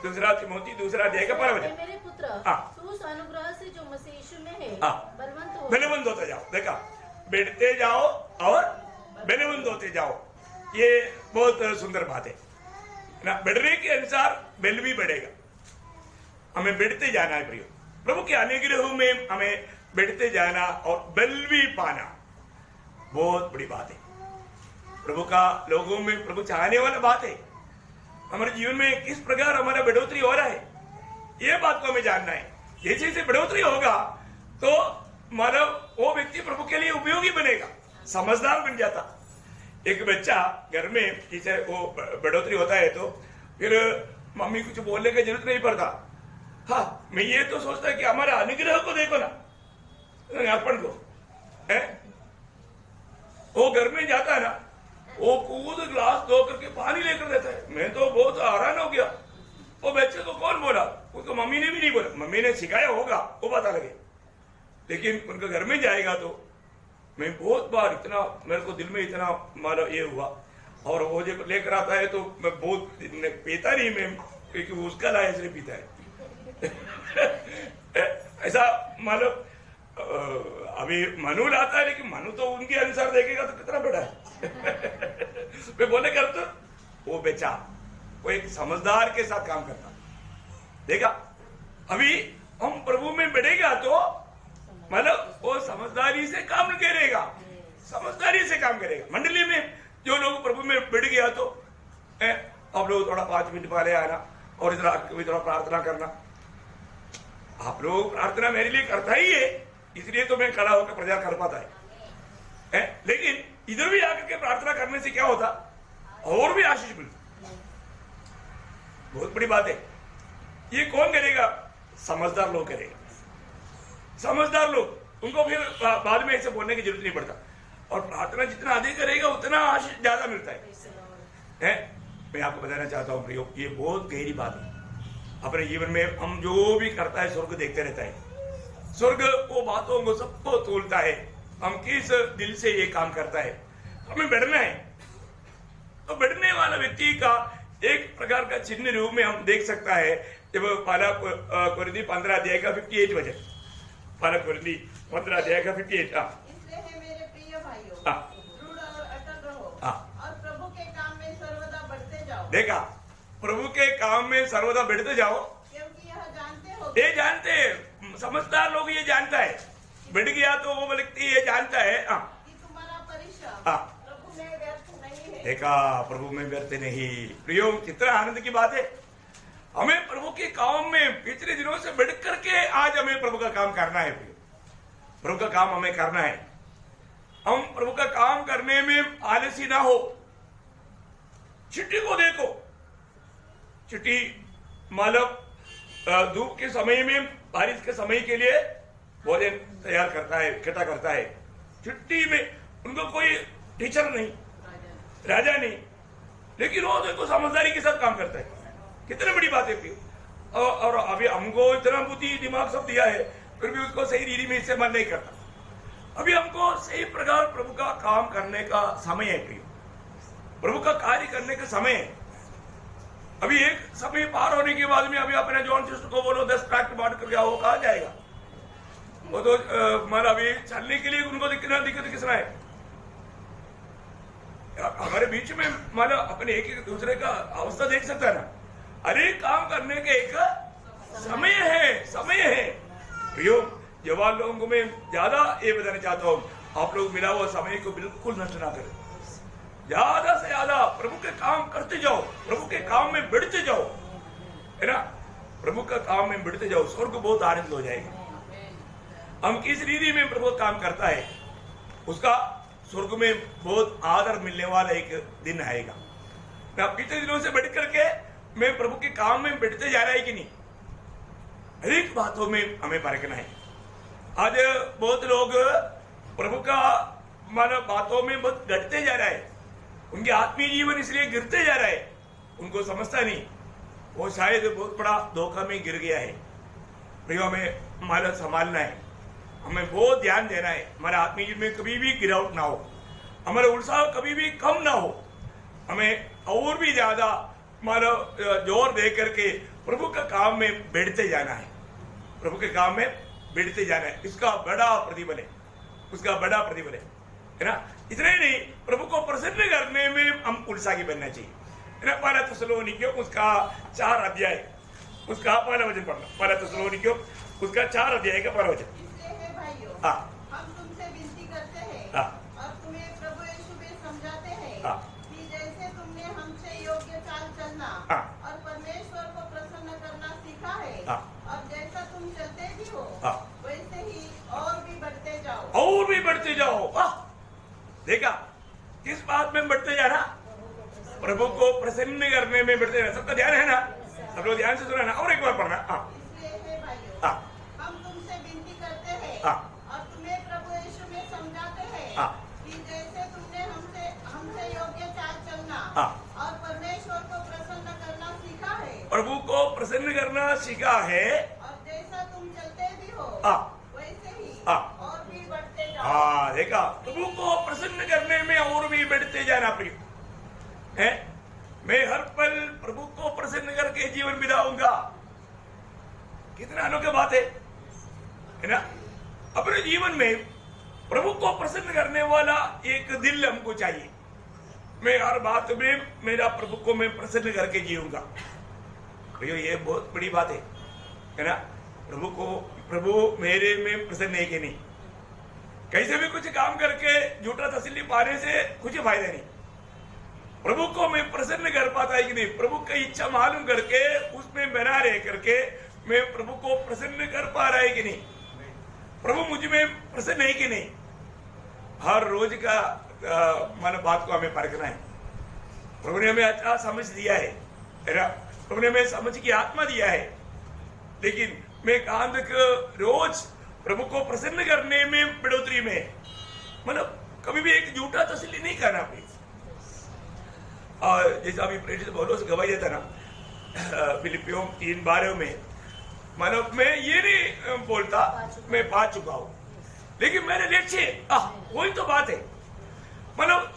2 तिमोथी 2 अध्याय का 12 वचन। मेरे पुत्र, तू उस अनुग्रह से जो मसीह यीशु में है बलवंत होता जाओ। देखा, बढ़ते जाओ और बलवंत होते जाओ, ये बहुत सुंदर बात है ना। बढ़ने के अनुसार बल भी बढ़ेगा। हमें बढ़ते जाना है प्रियो, प्रभु के अनुग्रह में हमें बढ़ते जाना और बल भी पाना बहुत बड़ी बात है। प्रभु का लोगों में प्रभु चाहने वाला बात है। हमारे जीवन में किस प्रकार हमारा बढ़ोतरी हो रहा है, ये बात को हमें जानना है। जैसे जैसे बढ़ोतरी होगा तो मानव वो व्यक्ति प्रभु के लिए उपयोगी बनेगा, समझदार बन जाता। एक बच्चा घर में जैसे वो बढ़ोतरी होता है तो फिर मम्मी कुछ बोलने की जरूरत नहीं पड़ता। हाँ, मैं ये तो सोचता है कि हमारा अनुग्रह को देखो ना, अर्पण को है। वो घर में जाता है ना, वो कूद ग्लास धो करके पानी लेकर देता है। मैं तो बहुत हैरान हो गया। वो बच्चे को कौन बोला? उसको मम्मी ने भी नहीं बोला, मम्मी ने सिखाया होगा, वो पता लगे। लेकिन उनके घर में जाएगा तो मैं बहुत बार इतना मेरे को दिल में इतना मारा ये हुआ। और वो जब लेकर आता है तो मैं बहुत पीता नहीं मैं, क्योंकि वो उसका लाया इसलिए पीता है। ऐसा मतलब अभी मनु लाता है, लेकिन मनु तो उनके अनुसार देखेगा तो कितना बड़ा है। मैं बोले कर तो वो बेचा, वो एक समझदार के साथ काम करता। देखा, अभी हम प्रभु में बढ़ेगा तो मतलब वो समझदारी से काम करेगा, समझदारी से काम करेगा। मंडली में जो लोग प्रभु में बढ़ गया तो आप लोग थोड़ा 5 मिनट पहले आना और इधर प्रार्थना करना। आप लोग प्रार्थना मेरे लिए करता ही है, इसलिए तो मैं खड़ा होकर प्रचार कर पाता है। लेकिन इधर भी आकर के प्रार्थना करने से क्या होता, और भी आशीष मिलती। बहुत बड़ी बात है। ये कौन करेगा? समझदार लोग करेगा। समझदार लोग, उनको फिर बाद में ऐसे बोलने की जरूरत नहीं पड़ता। और प्रार्थना जितना अधिक करेगा उतना आशीष ज्यादा मिलता है। मैं आपको बताना चाहता हूँ प्रियो, ये बहुत गहरी बात है। अपने जीवन में हम जो भी करता है स्वर्ग देखते रहता है। स्वर्ग वो बातों को सबको तोलता है। हम किस दिल से ये काम करता है। हमें बढ़ना है तो बढ़ने वाला व्यक्ति का एक प्रकार का चिन्ह रूप में हम देख सकता है। जब पहला कोरिन्थी 15 अध्याय का 58 वचन, पहला कोरिन्थी 15 अध्याय का 58। इसलिए है मेरे प्रिय भाइयों, दृढ़ और अटल रहो और प्रभु के काम में सर्वदा बढ़ते जाओ। देखा, प्रभु के काम में सर्वदा बढ़ते जाओ, क्योंकि यह जानते हो, ये जानते हैं, समझदार लोग ये जानता है। बढ़ गया तो वो व्यक्ति ये जानता है कि तुम्हारा परिश्रम प्रभु में व्यर्थ नहीं है। देखा, प्रभु में व्यर्थ नहीं। प्रियो, कितना आनंद की बात है। हमें प्रभु के काम में पिछले दिनों से बढ़ करके आज हमें प्रभु का काम करना है। प्रभु का काम हमें करना है। हम प्रभु का काम करने में आलसी ना हो। चिट्ठी को देखो, चिट्ठी मालव धूप के समय में, बारिश के समय के लिए भोजन तैयार करता है, इकट्ठा करता है। चिट्ठी में उनको कोई टीचर नहीं, राजा नहीं, लेकिन वो देखो समझदारी के साथ काम करता है। कितनी बड़ी बात है प्रियो। और अभी हमको इतना बुद्धि दिमाग सब दिया है, फिर भी उसको सही रीति में इस्तेमाल नहीं करता। अभी हमको सही प्रकार प्रभु का काम करने का समय है प्रियो, प्रभु का कार्य करने का समय है। अभी एक समय पार होने के बाद में अभी अपने जॉन सिस्टर को बोलो 10 ट्रैक्ट बांट कर जाओ, कहा जाएगा? वो तो मतलब अभी चलने के लिए उनको दिक्कत किसना है? हमारे बीच में मतलब अपने एक दूसरे का अवस्था देख सकता है ना। अरे काम करने के एक समय है प्रियो। जवान लोगों को मैं ज्यादा ये बताना चाहता हूँ, आप लोग मिला हुआ समय को बिल्कुल नष्ट ना करें। ज्यादा से ज्यादा प्रभु के काम करते जाओ, प्रभु के काम में बढ़ते जाओ, है ना। प्रभु का काम में बढ़ते जाओ, स्वर्ग बहुत आनंद हो जाएगा। हम किस रीति में प्रभु काम करता है, उसका स्वर्ग में बहुत आदर मिलने वाला एक दिन आएगा ना। पिछले दिनों से बढ़ करके मैं प्रभु के काम में बढ़ते जा रहा है कि नहीं, हर एक बातों में हमें परखना है। आज बहुत लोग प्रभु का मानव बातों में बहुत घटते जा रहा है, उनके आत्मीय जीवन इसलिए गिरते जा रहा है, उनको समझता नहीं, वो शायद बहुत बड़ा धोखा में गिर गया है। प्रियो, हमें हमारा संभालना है, हमें बहुत ध्यान देना है, हमारे आत्मीय जीवन में कभी भी गिरावट ना हो, हमारा उत्साह कभी भी कम ना हो। हमें और भी ज्यादा हमारा जोर दे करके प्रभु का काम में बैठते जाना है, प्रभु के काम में बैठते जाना है। इसका बड़ा प्रतिफल है, उसका बड़ा प्रतिफल है ना। इतना ही नहीं, प्रभु को प्रसन्न करने में हम उत्साही बनना चाहिए, है ना। पहला थिस्सलुनीकियों उसका 4 अध्याय, उसका पहला वचन पढ़ना। पहला थिस्सलुनीकियों उसका 4 अध्याय का पहला वचन। इसलिए भाइयों, हाँ, हम तुमसे विनती करते हैं, हाँ, और तुम्हें प्रभु यीशु में समझाते हैं, हाँ, कि जैसे तुमने हमसे योग्य चाल चलना, हाँ, और परमेश्वर को प्रसन्न करना सीखा है, हाँ, और जैसा तुम चलते भी हो, हाँ, वैसे ही और भी बढ़ते जाओ, और भी बढ़ते जाओ। वाह, देखा किस बात में बढ़ते जाना? प्रभु को प्रसन्न करने में बढ़ते जाना। सबका ध्यान है ना, सब लोग ध्यान से सुना ना। और एक बार पढ़ना। हाँ, इसलिए हे भाइयों, हाँ, हम तुमसे विनती करते हैं, हाँ, और तुम्हें प्रभु यीशु में समझाते हैं, हाँ, कि जैसे तुमने हमसे योग्य चाल चलना, हाँ, और परमेश्वर को प्रसन्न करना सीखा है, प्रभु को प्रसन्न करना सीखा है, और जैसा तुम चलते भी हो, हाँ, वैसे ही हाँ, और भी बढ़ते जाओ। हाँ, देखा, प्रभु को प्रसन्न करने में और भी बढ़ते जाना प्रिय है। मैं हर पल प्रभु को प्रसन्न करके जीवन बिताऊंगा। कितना अनोखी बात है ना। अपने जीवन में प्रभु को प्रसन्न करने वाला एक दिल हमको चाहिए। मैं हर बात में मेरा प्रभु को मैं प्रसन्न करके जीऊंगा। भैया, ये बहुत बड़ी बात है ना। प्रभु मेरे में प्रसन्न है कि नहीं। कैसे भी कुछ काम करके झूठा तसल्ली पाने से कुछ फायदा नहीं। प्रभु को मैं प्रसन्न कर पाता है कि नहीं, प्रभु की इच्छा मालूम करके उसमें बना रह करके मैं प्रभु को प्रसन्न कर पा रहा है कि नहीं, प्रभु मुझ में प्रसन्न है कि नहीं। हर रोज का मन बात को हमें परखना है। प्रभु ने हमें अच्छा समझ दिया है ना, प्रभु ने हमें समझ की आत्मा दिया है, लेकिन मैं कहां तक रोज प्रभु को प्रसन्न करने में बढ़ोतरी में, मतलब कभी भी एक झूठा तसल्ली नहीं करना प्लीज। और जैसा अभी प्रेरित पौलुस गवाही देता ना फिलिपियों 3:12 में, मतलब मैं ये नहीं बोलता मैं पा चुका हूं, लेकिन मेरे लक्ष्य वही तो बात है। मतलब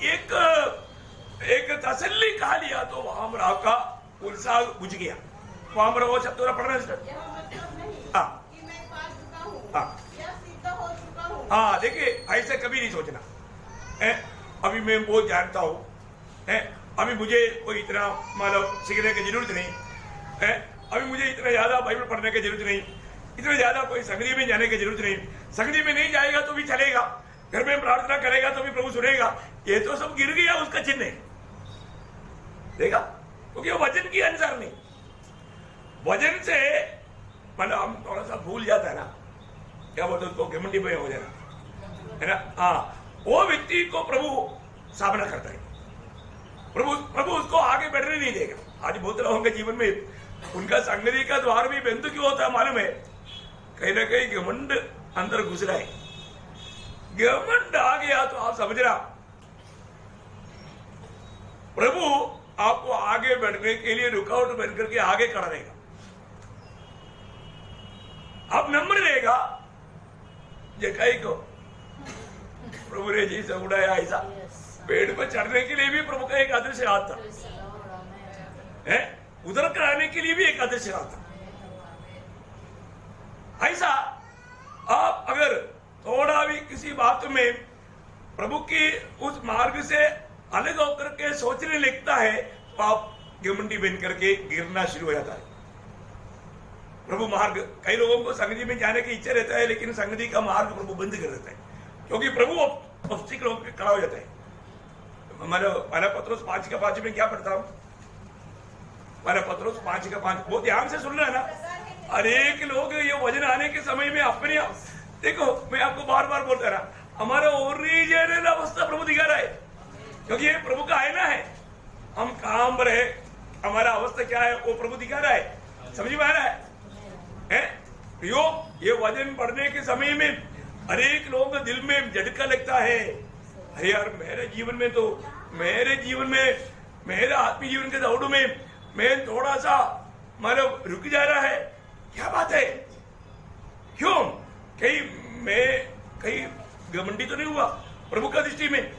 एक तसल्ली कहा लिया तो वहां पर का उत्साह बुझ गया। वहां पर वो शब्द पढ़ना स्टार्ट। यह मतलब नहीं कि मैं पा चुका हूँ या सिद्ध हो चुका हूँ। हाँ, देखिए, ऐसे कभी नहीं सोचना है। अभी मैं बहुत जानता हूँ है, अभी मुझे कोई इतना मतलब सीखने की जरूरत नहीं है, अभी मुझे इतना ज्यादा बाइबल पढ़ने की जरूरत नहीं, इतना ज्यादा कोई संगति में जाने की जरूरत नहीं। संगति में नहीं जाएगा तो भी चलेगा, घर में प्रार्थना करेगा तो भी प्रभु सुनेगा। ये तो सब गिर गया उसका चिन्ह है, देखा, क्योंकि वो वचन के अनुसार नहीं। वचन से मतलब हम थोड़ा सा भूल जाता है ना, क्या बोलते उसको, घमंडी में हो जाना है ना। हाँ, वो व्यक्ति को प्रभु सामना करता है। प्रभु उसको आगे बढ़ने नहीं देगा। आज बहुत लोगों के जीवन में उनका संगति का द्वार भी बंद क्यों होता है मालूम है? कहीं ना कहीं घमंड अंदर घुस रहा है। घमंड आ गया तो आप समझ रहा, प्रभु आपको आगे बढ़ने के लिए रुकावट बन करके आगे खड़ा रहेगा। अब नम्र रहेगा जकाई को प्रभु ने जैसा उड़ाया ऐसा पेड़ पर चढ़ने के लिए भी प्रभु का एक आदर्श हाथ था, है उधर कराने के लिए भी एक आदर्श हाथ था। ऐसा आप अगर थोड़ा भी किसी बात में प्रभु की उस मार्ग से अलग होकर के सोचने लगता है तो आप घमंडी बन करके गिरना शुरू हो जाता है। प्रभु मार्ग, कई लोगों को संगति में जाने की इच्छा रहता है लेकिन संगति का मार्ग प्रभु बंद कर देता है क्योंकि प्रभु ऑब्स्टिकल होकर खड़ा हो जाता है। पहला पत्रोस 5:5 में क्या पढ़ता हूं? पहला पत्रोस 5:5 बहुत ध्यान से सुन रहे हैं ना। अनेक लोग ये वजन आने के समय में अपने, देखो मैं आपको बार बार बोलता रहा, हमारा ओरिजिनल अवस्था प्रभु दिखा रहा है क्योंकि ये प्रभु का आईना है। हम काम रहे, हमारा अवस्था क्या है वो प्रभु दिखा रहा है। समझ में आ रहा है? ये वजन बढ़ने के समय में अनेक लोगों के दिल में झटका लगता है, अरे यार मेरे जीवन में मेरे आत्मीय जीवन के दौड़ में मैं थोड़ा सा मतलब रुक जा रहा है। क्या बात है? क्यों? कहीं घमंडी तो नहीं हुआ प्रभु का दृष्टि में?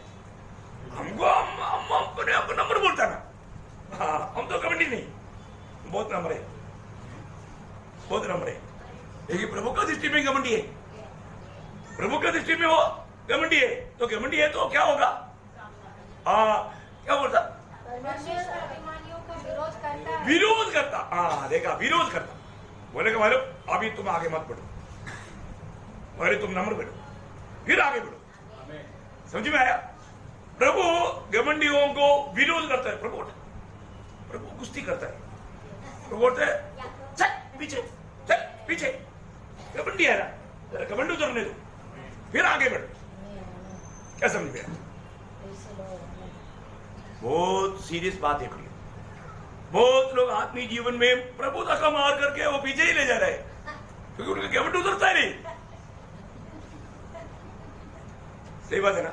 हमको अपने नंबर बोलता ना, हाँ हम तो घमंडी नहीं, बहुत नंबर है, बहुत नंबर है। लेकिन प्रभु का दृष्टि में घमंडी है, प्रभु का दृष्टि में वो घमंडी है। तो घमंडी है तो क्या होगा? क्या बोलता? विरोध करता। हाँ देखा, विरोध करता। बोलेगा मालूम अभी तुम आगे मत बढ़ो, अरे तुम नम्र बढ़ो फिर आगे बढ़ो। समझ में आया? प्रभु घमंडियों को विरोध करता है। प्रभु कुश्ती करता है। प्रभु बोलते है चल पीछे घमंडी है ना, घमंड उतरने दो फिर आगे बढ़ो। क्या समझ में आया? बहुत सीरियस बात है। बहुत लोग आत्मीय जीवन में प्रभु का मार करके वो पीछे ही ले जा रहे हैं क्योंकि उनका घमंड उतरता है नहीं। सही बात है ना?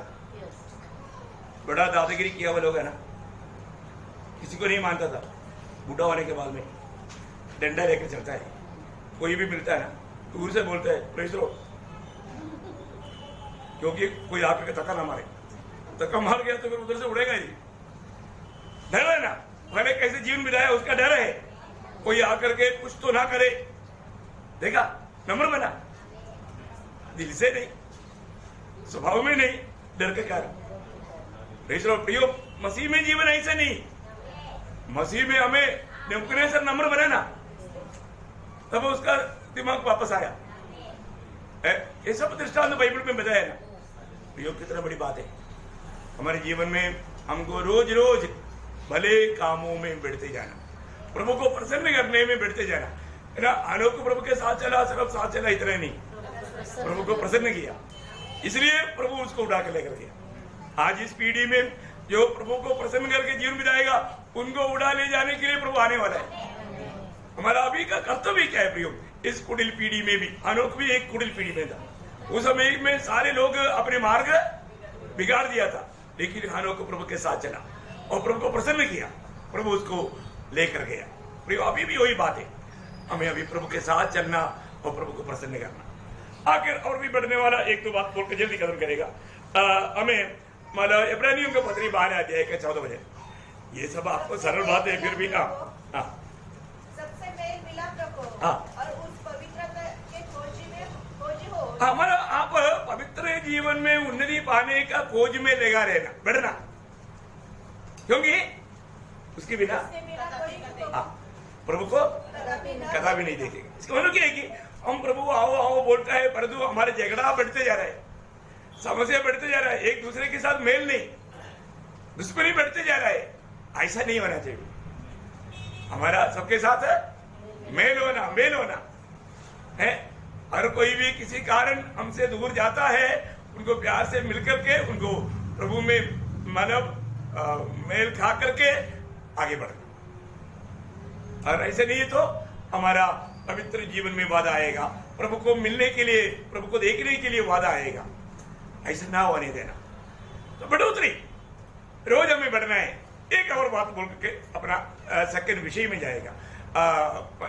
बड़ा दादागिरी किया हुआ लोग है ना, किसी को नहीं मानता था, बूढ़ा होने के बाद में डंडा लेकर चलता है। कोई भी मिलता है ना दूर से बोलता है प्रेस लो, क्योंकि कोई आकर के धक्का ना मारे, धक्का मार गया तो फिर उधर से उड़ेगा ही। डर है ना, मैंने कैसे जीवन बिताया उसका डर है, कोई आकर के कुछ तो ना करे। देखा, नम्र बना, दिल से नहीं, स्वभाव में नहीं, डर के कारण। प्रियो मसीह में जीवन ऐसा नहीं। मसीह में हमें नेबूकदनेस्सर नम्र बना ना, तब उसका दिमाग वापस आया। ये सब दृष्टांत बाइबल में बताया ना। प्रियो कितना बड़ी बात है हमारे जीवन में, हमको रोज रोज भले कामों में बढ़ते जाना, प्रभु को प्रसन्न करने में बढ़ते जाना है ना। आलोक प्रभु के साथ चला, सिर्फ साथ चला इतना नहीं, प्रभु को प्रसन्न किया, इसलिए प्रभु उसको उठा के लेकर गया। आज इस पीढ़ी में जो प्रभु को प्रसन्न करके जीवन बिताएगा, उनको उड़ा ले जाने के लिए प्रभु आने वाला है। हमारा अभी का कर्तव्य क्या है प्रियो? इस कुटिल पीढ़ी में भी, अनोख भी एक कुटिल पीढ़ी में था। उस समय में सारे लोग अपने मार्ग बिगाड़ दिया था, लेकिन अनोख प्रभु के साथ चला और प्रभु को प्रसन्न किया, प्रभु उसको लेकर गया। प्रियो अभी भी वही बात है, हमें अभी प्रभु के साथ चलना और प्रभु को प्रसन्न करना। आखिर और भी बढ़ने वाला एक दो बात बोलकर जल्दी खत्म करेगा। हमें मतलब इब्रानियों के पत्री 12 अध्याय के 14 बजे, ये सब आपको सरल बात है फिर भी। सबसे मेल मिलाप रखो और उस पवित्रता के खोजी हो। हमारा आप पवित्र जीवन में उन्नति पाने का खोज में लगा रहना, बढ़ना, क्योंकि उसके बिना प्रभु को कदापि नहीं देखेगा। इसका मतलब क्या है कि हम प्रभु आओ आओ बोलता है, परंतु हमारे झगड़ा बढ़ते जा रहा है, समस्या बढ़ते जा रहा है, एक दूसरे के साथ मेल नहीं, दुश्मनी बढ़ते जा रहा है। ऐसा नहीं होना चाहिए। हमारा सबके साथ मेल होना है। हर कोई भी किसी कारण हमसे दूर जाता है, उनको प्यार से मिलकर के, उनको प्रभु में मानव मेल खा करके आगे बढ़ना। और ऐसे नहीं तो हमारा पवित्र जीवन में वादा आएगा, प्रभु को मिलने के लिए, प्रभु को देखने के लिए वादा आएगा। ऐसा ना होने देना। तो बढ़ोतरी रोज हमें बढ़ना है। एक और बात बोल के अपना सेकंड विषय में जाएगा।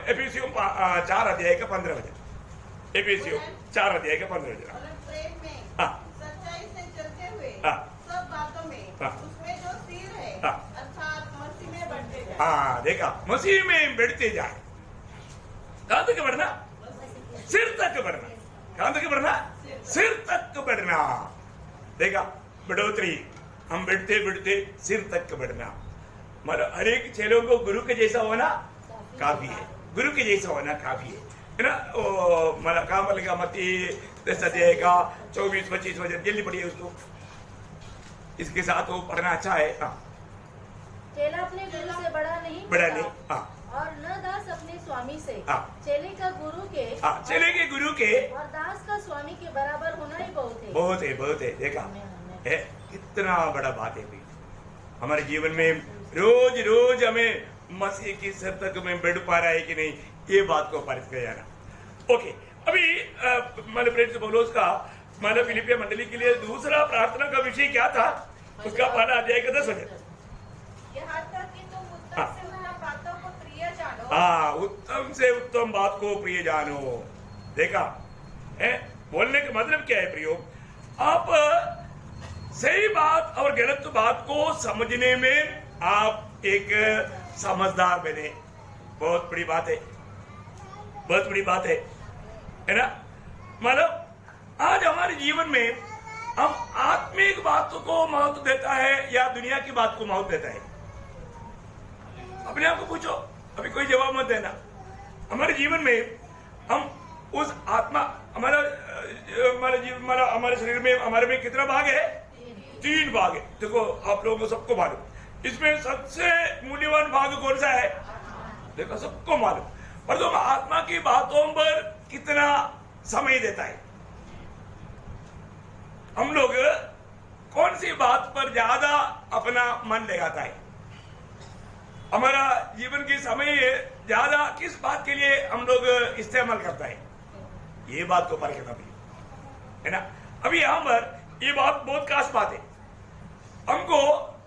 एफिसियों 4 अध्याय का 15 वचन। एफिसियों 4 अध्याय का 15 वचन। और प्रेम में हाँ। सच्चाई से चलते हुए हाँ। सब बातों में हाँ। उसमें जो सिर है हाँ। अर्थात मसीह में बढ़ते जाए। हाँ देखा, मसीह में बढ़ते जाए। कहां तक बढ़ना? सिर तक बढ़ना। कहां तक बढ़ना? सिर तक बढ़ना। देखा, बढ़ोतरी, हम बढ़ते बढ़ते सिर तक बढ़ना। मतलब हर एक चेलों को गुरु के जैसा होना काफी है, गुरु के जैसा होना काफी है ना। मतलब कहा बोलेगा मती 10 अध्याय का 24-25 वचन, जल्दी पढ़िए उसको, इसके साथ वो पढ़ना अच्छा है। हाँ, चेला अपने गुरु से बड़ा नहीं बड़ा होता, नहीं। हाँ और न दास अपने स्वामी से। हाँ। चेले का गुरु के हाँ, चेले के गुरु के और दास का स्वामी के बराबर होना ही बहुत है। बहुत है, बहुत है। देखा है कितना बड़ा बात है भाई। हमारे जीवन में रोज रोज हमें मसीह की सर तक में बढ़ पा रहा है कि नहीं, ये बात को पारित कर जाना। ओके, अभी मतलब प्रेरित पौलुस का मतलब फिलिपिया मंडली के लिए दूसरा प्रार्थना का विषय क्या था, उसका पहला अध्याय का 10 वचन। यहाँ तक कि तुम उत्तम से उत्तम बातों को प्रिय जानो। हाँ, उत्तम से उत्तम बात को प्रिय जानो। देखा है, बोलने का मतलब क्या है प्रियो? आप सही बात और गलत बात को समझने में आप एक समझदार बने, बहुत बड़ी बात है, बहुत बड़ी बात है ना। मतलब आज हमारे जीवन में हम आत्मिक बातों को महत्व देता है या दुनिया की बात को महत्व देता है? अपने आप को पूछो, अभी कोई जवाब मत देना। हमारे जीवन में हम उस आत्मा, हमारा हमारे शरीर में, हमारे में कितना भाग है? 3 भाग है। देखो आप लोगों को सबको मालूम, इसमें सबसे मूल्यवान भाग कौन सा है? देखो सबको मालूम, पर तुम आत्मा की बातों पर कितना समय देता है? हम लोग कौन सी बात पर ज्यादा अपना मन लगाता है? हमारा जीवन के समय ज्यादा किस बात के लिए हम लोग इस्तेमाल करता है? ये बात को परखना भी है ना। अभी यहाँ पर ये बात बहुत खास बात है। हमको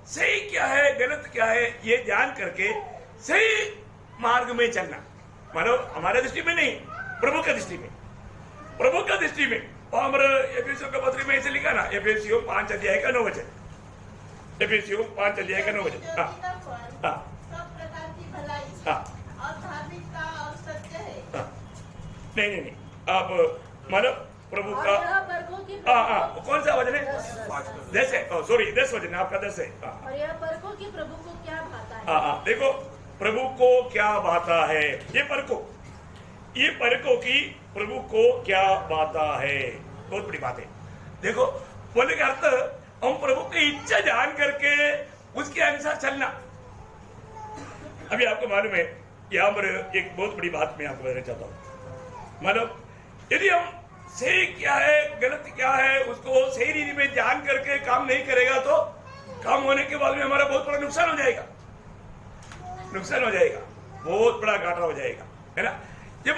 सही क्या है गलत क्या है ये जान करके सही मार्ग में चलना, मतलब हमारे दृष्टि में नहीं, प्रभु का दृष्टि में, प्रभु का दृष्टि में। और हमारे एफिसियों का पत्र में ऐसे लिखा ना, एफिसियों 5 अध्याय का 9 वचन, एफिसियों 5 अध्याय का 9 वचन। हाँ हाँ सब प्रकार की भलाई हाँ और धार्मिकता और सत्य है। हाँ। नहीं, आप मतलब प्रभु और का यह परखो कि हाँ कौन सा वचन है? 10 है, सॉरी 10 वचन है आपका, 10 है। और यह परखो कि प्रभु को क्या भाता है। हाँ, देखो प्रभु को क्या भाता है, ये परखो, ये परखो कि प्रभु को क्या भाता है। बहुत बड़ी बात है। देखो बोलने का अर्थ हम प्रभु की इच्छा जान करके उसके अनुसार चलना। अभी आपको मालूम है, यहाँ पर एक बहुत बड़ी बात मैं आपको बताना चाहता हूँ। मतलब यदि हम सही क्या है गलत क्या है उसको सही रीति में जान करके काम नहीं करेगा तो काम होने के बाद में हमारा बहुत बड़ा नुकसान हो जाएगा, नुकसान हो जाएगा, बहुत बड़ा घाटा हो जाएगा, है ना। जब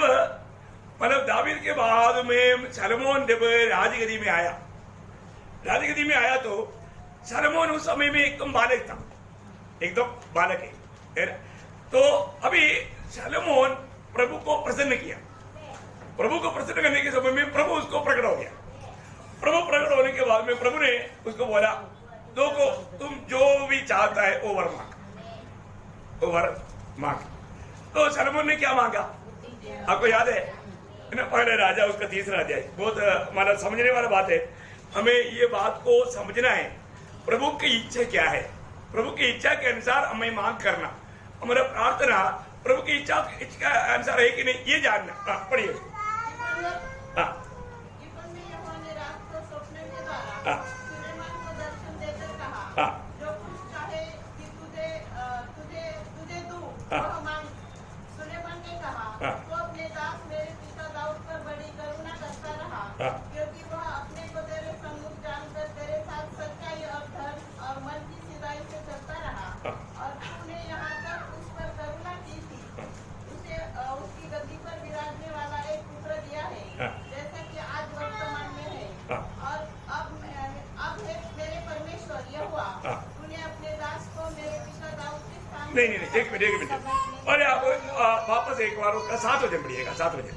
मतलब दावीद के बाद में सलोमोन जब राजगद्दी में आया, राजगद्दी में आया तो सलोमोन उस समय में एकदम बालक था, एकदम बालक है ना। तो अभी सलोमोन प्रभु को प्रसन्न किया, प्रभु को प्रसन्न करने के समय में प्रभु उसको प्रकट हो गया। प्रभु प्रकट होने के बाद में प्रभु ने उसको बोला, देखो तुम जो भी चाहता है वो वर मांग, वो वर मांग। तो सलोमोन ने क्या मांगा आपको याद है ना? पहले राजा उसका 3रा अध्याय, बहुत हमारा समझने वाला बात है। हमें ये बात को समझना है प्रभु की इच्छा क्या है, प्रभु की इच्छा के अनुसार हमें मांग करना, हमारा प्रार्थना प्रभु की इच्छा के अनुसार है कि नहीं ये जानना। पढ़िए। हाँ जीवन में यहोवा ने रात को स्वप्न के द्वारा सुलेमान को दर्शन देकर कहा, जो कुछ चाहे कि तुझे दूं वह मांग। सुलेमान ने कहा, तो अपने दास मेरे पिता दाऊद पर बड़ी करुणा करता रहा, क्योंकि वह अपने को तेरे सम्मुख जानकर तेरे साथ सच्चाई और धर्म और मन की सीधाई से चलता रहा, और तूने यहाँ तक उस पर करुणा की थी। उसे उसकी गद्दी पर विराजने वाला एक पुत्र दिया है, जैसा कि आज वर्तमान में है। और अब है मेरे परमेश्वर यहोवा, तूने अपने दास को मेरे पिता दाऊद के स्थान। नहीं, एक मिनट। अरे आप वापस एक बार 7 वचन पढ़िएगा, 7 वचन।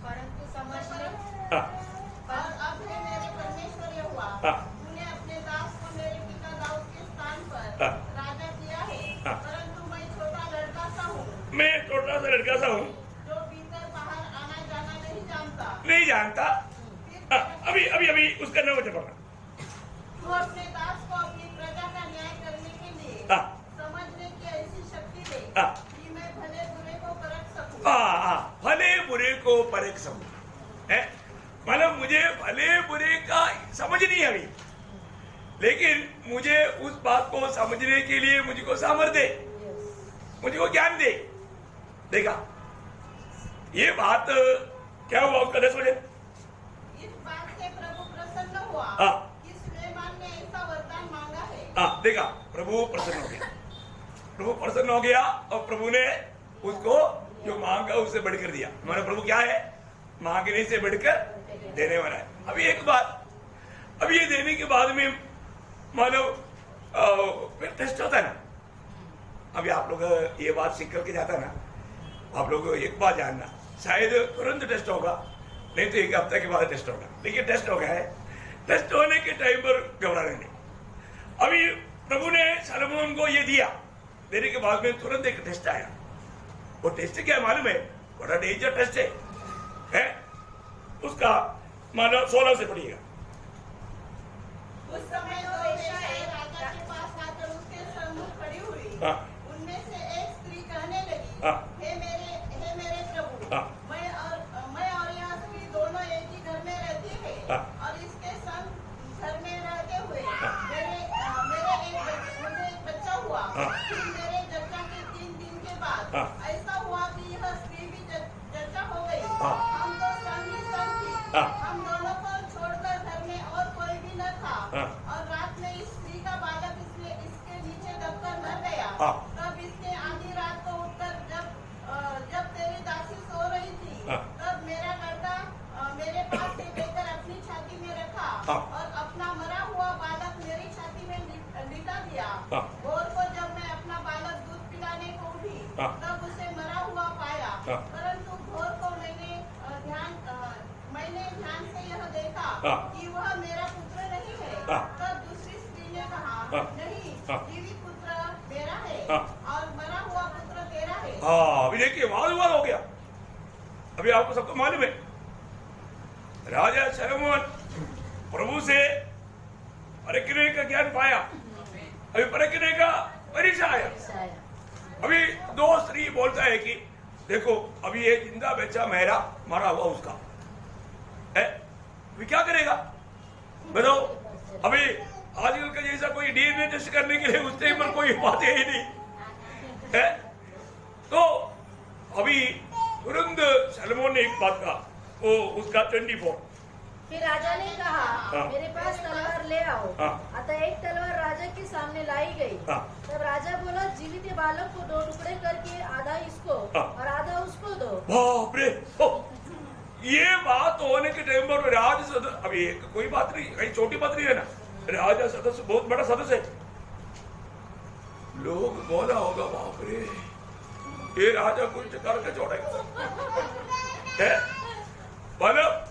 परंतु समझ में तूने अपने दास को मेरे पिता दाऊद के स्थान पर राजा किया है, परंतु मैं छोटा लड़का सा हूँ, मैं छोटा सा लड़का सा हूँ, जो भीतर बाहर आना जाना नहीं जानता। अभी उसका नाम मुझे पढ़ना। तू अपने दास को अपनी प्रजा का न्याय करने के लिए समझने की ऐसी शक्ति दे कि मैं भले बुरे को परख सकूं। भले बुरे को परख सकूं, मतलब मुझे भले बुरे का समझ नहीं है अभी, लेकिन मुझे उस बात को समझने के लिए मुझको सामर्थ्य दे, मुझको ज्ञान दे। देखा ये बात क्या हुआ उसका 10 बजे। इस बात से प्रभु प्रसन्न हुआ कि सुलेमान ने ऐसा वरदान मांगा है। देखा प्रभु प्रसन्न हो गया, प्रभु प्रसन्न हो गया और प्रभु ने उसको जो मांगा उससे बढ़कर दिया। हमारा प्रभु क्या है, मांगने से बढ़कर देने वाला है। अभी एक बात, अभी ये देने के बाद में मानो फिर टेस्ट होता है ना। अभी आप लोग ये बात सीख करके जाता है ना, आप लोग एक बात जानना, शायद तुरंत टेस्ट होगा, नहीं तो 1 हफ्ते के बाद टेस्ट होगा, लेकिन टेस्ट हो गया है। टेस्ट होने के टाइम पर घबराने नहीं। अभी प्रभु ने सलोमन को ये दिया, देने के बाद में तुरंत एक टेस्ट आया। वो टेस्ट क्या मालूम है, बड़ा डेंजर टेस्ट है? उसका मानो 16 से पढ़िएगा। उस समय दो वेश्याएं राजा के पास आकर उसके सम्मुख खड़ी हुई। उनमें से एक स्त्री कहने लगी, हे मेरे प्रभु, मैं और यह स्त्री दोनों एक ही घर में रहती है, और इसके संग घर में रहते हुए मुझे एक बच्चा हुआ। फिर मेरे जच्चा के 3 दिन के बाद ऐसा हुआ कि यह स्त्री भी जच्चा हो गई। हम तो संग ही संग थी, हम दोनों को छोड़कर घर में और कोई भी न था। और रात में इस स्त्री का बालक इसके नीचे दबकर मर गया। तब इसने आधी रात को उठकर जब तेरी दासी सो रही थी, तब मेरा लड़का मेरे पास से लेकर अपनी छाती में रखा और अपना मरा हुआ बालक मेरी छाती में लिटा दिया। भोर को जब मैं अपना बालक दूध पिलाने को उठी, तब उसे मरा हुआ पाया, परंतु भोर को मैंने ध्यान से यह देखा कि वह मेरा पुत्र नहीं है। तब दूसरी स्त्री ने कहा, नहीं, जीवित पुत्र मेरा है और मरा हुआ पुत्र तेरा है। अभी देखिए वाद हो गया। अभी आपको सबको मालूम है, राजा सलोमन प्रभु से परखने का ज्ञान पाया, अभी परखने का परीक्षा आया। अभी 2 स्त्री बोलता है कि देखो अभी ये जिंदा बच्चा मेरा, मरा हुआ उसका है, अभी क्या करेगा बताओ। अभी आजकल का जैसा कोई डीएनए टेस्ट करने के लिए उस टाइम पर कोई बात ही नहीं है। तो अभी तुरंत सलोमन ने एक बात कहा, वो उसका 24। फिर राजा ने कहा, मेरे पास तलवार ले आओ। अतः एक तलवार राजा के सामने लाई गई। तब राजा बोला, जीवित बालक को 2 टुकड़े करके आधा इसको और आधा उसको दो। बाप रे, ये बात होने के टाइम पर राज सदस्य, अभी कोई बात नहीं, कहीं छोटी बात नहीं है ना, राजा सदस्य बहुत बड़ा सदस्य है। लोग बोला होगा बाप रे, ये राजा कुछ करके छोड़ेगा है। मतलब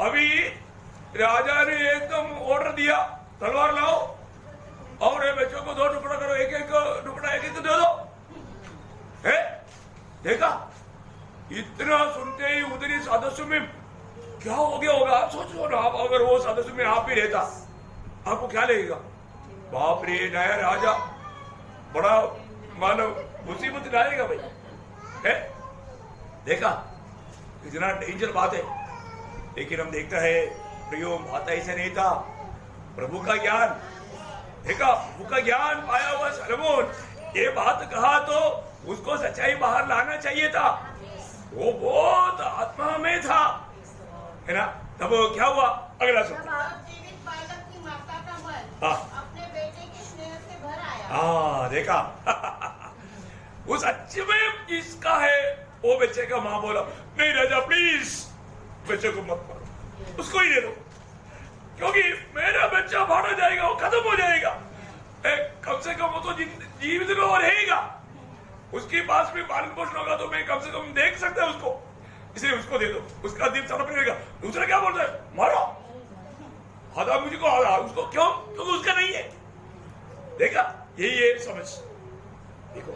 अभी राजा ने एकदम ऑर्डर दिया, तलवार लाओ और ये बच्चों को 2 टुकड़ा करो, एक टुकड़ा एक दे दो है। देखा, इतना सुनते ही उधर सदस्य में क्या हो गया होगा। आप सोचो ना, आप अगर वो सदस्य में आप भी रहता, आपको क्या लगेगा। बाप रे, नया राजा बड़ा मानो मुसीबत लाएगा भाई है। देखा इतना डेंजर बात है, लेकिन हम देखता है प्रियो बात ऐसे नहीं था। प्रभु का ज्ञान देखा, प्रभु का ज्ञान पाया हुआ सलोमन ये बात कहा तो उसको सच्चाई बाहर लाना चाहिए था। वो बहुत आत्मा में था, है ना। तब क्या हुआ, अगला शब्द, जीवित बालक की माता का मन अपने बेटे के स्नेह से भर आया। देखा उस अच्छे में जिसका है वो बच्चे का माँ बोला, नहीं राजा प्लीज बच्चे को मत मारो, उसको ही दे दो, क्योंकि मेरा बच्चा मारा जाएगा, वो खत्म हो जाएगा। कम से कम वो तो जीवित रहेगा, उसके पास भी पालन पोषण होगा तो मैं कम से कम देख सकता हूं उसको, इसलिए उसको दे दो, उसका दिल सड़प रहेगा। दूसरा क्या बोलता है, मारो आधा मुझको आधा उसको, क्यों? क्योंकि उसका नहीं है। देखा, यही है समझ। देखो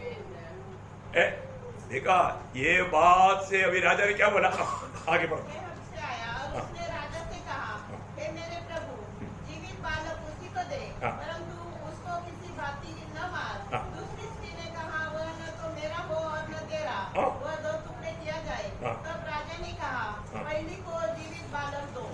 देखा, ये बात से अभी राजा ने क्या बोला? आगे बढ़ो। से आया और उसने राजा से कहा, हे मेरे प्रभु, जीवित बालक उसी को दे, परंतु उसको किसी भांति न मार। दूसरी स्त्री ने कहा, वह न तो मेरा हो और न तेरा, वह 2 टुकड़े किया जाए। तब राजा ने कहा, पहली को जीवित बालक दो,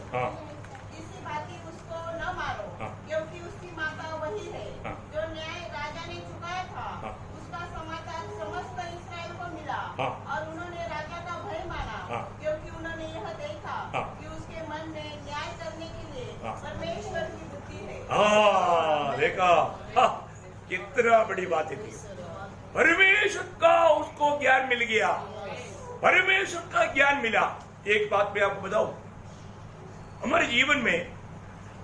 किसी भांति उसको न मारो, क्योंकि उसकी माता वही है जो न्याय राजा ने चुकाया था। उसका समाचार समस्त इस्राएल को मिला और उन्होंने राजा का भय माना, क्योंकि उन्होंने यह देखा कि उसके मन में न्याय करने के लिए परमेश्वर की बुद्धि है। देखा, कितना बड़ी बात है। परमेश्वर का उसको ज्ञान मिल गया, परमेश्वर का ज्ञान मिला। एक बात मैं आपको बताऊं, हमारे जीवन में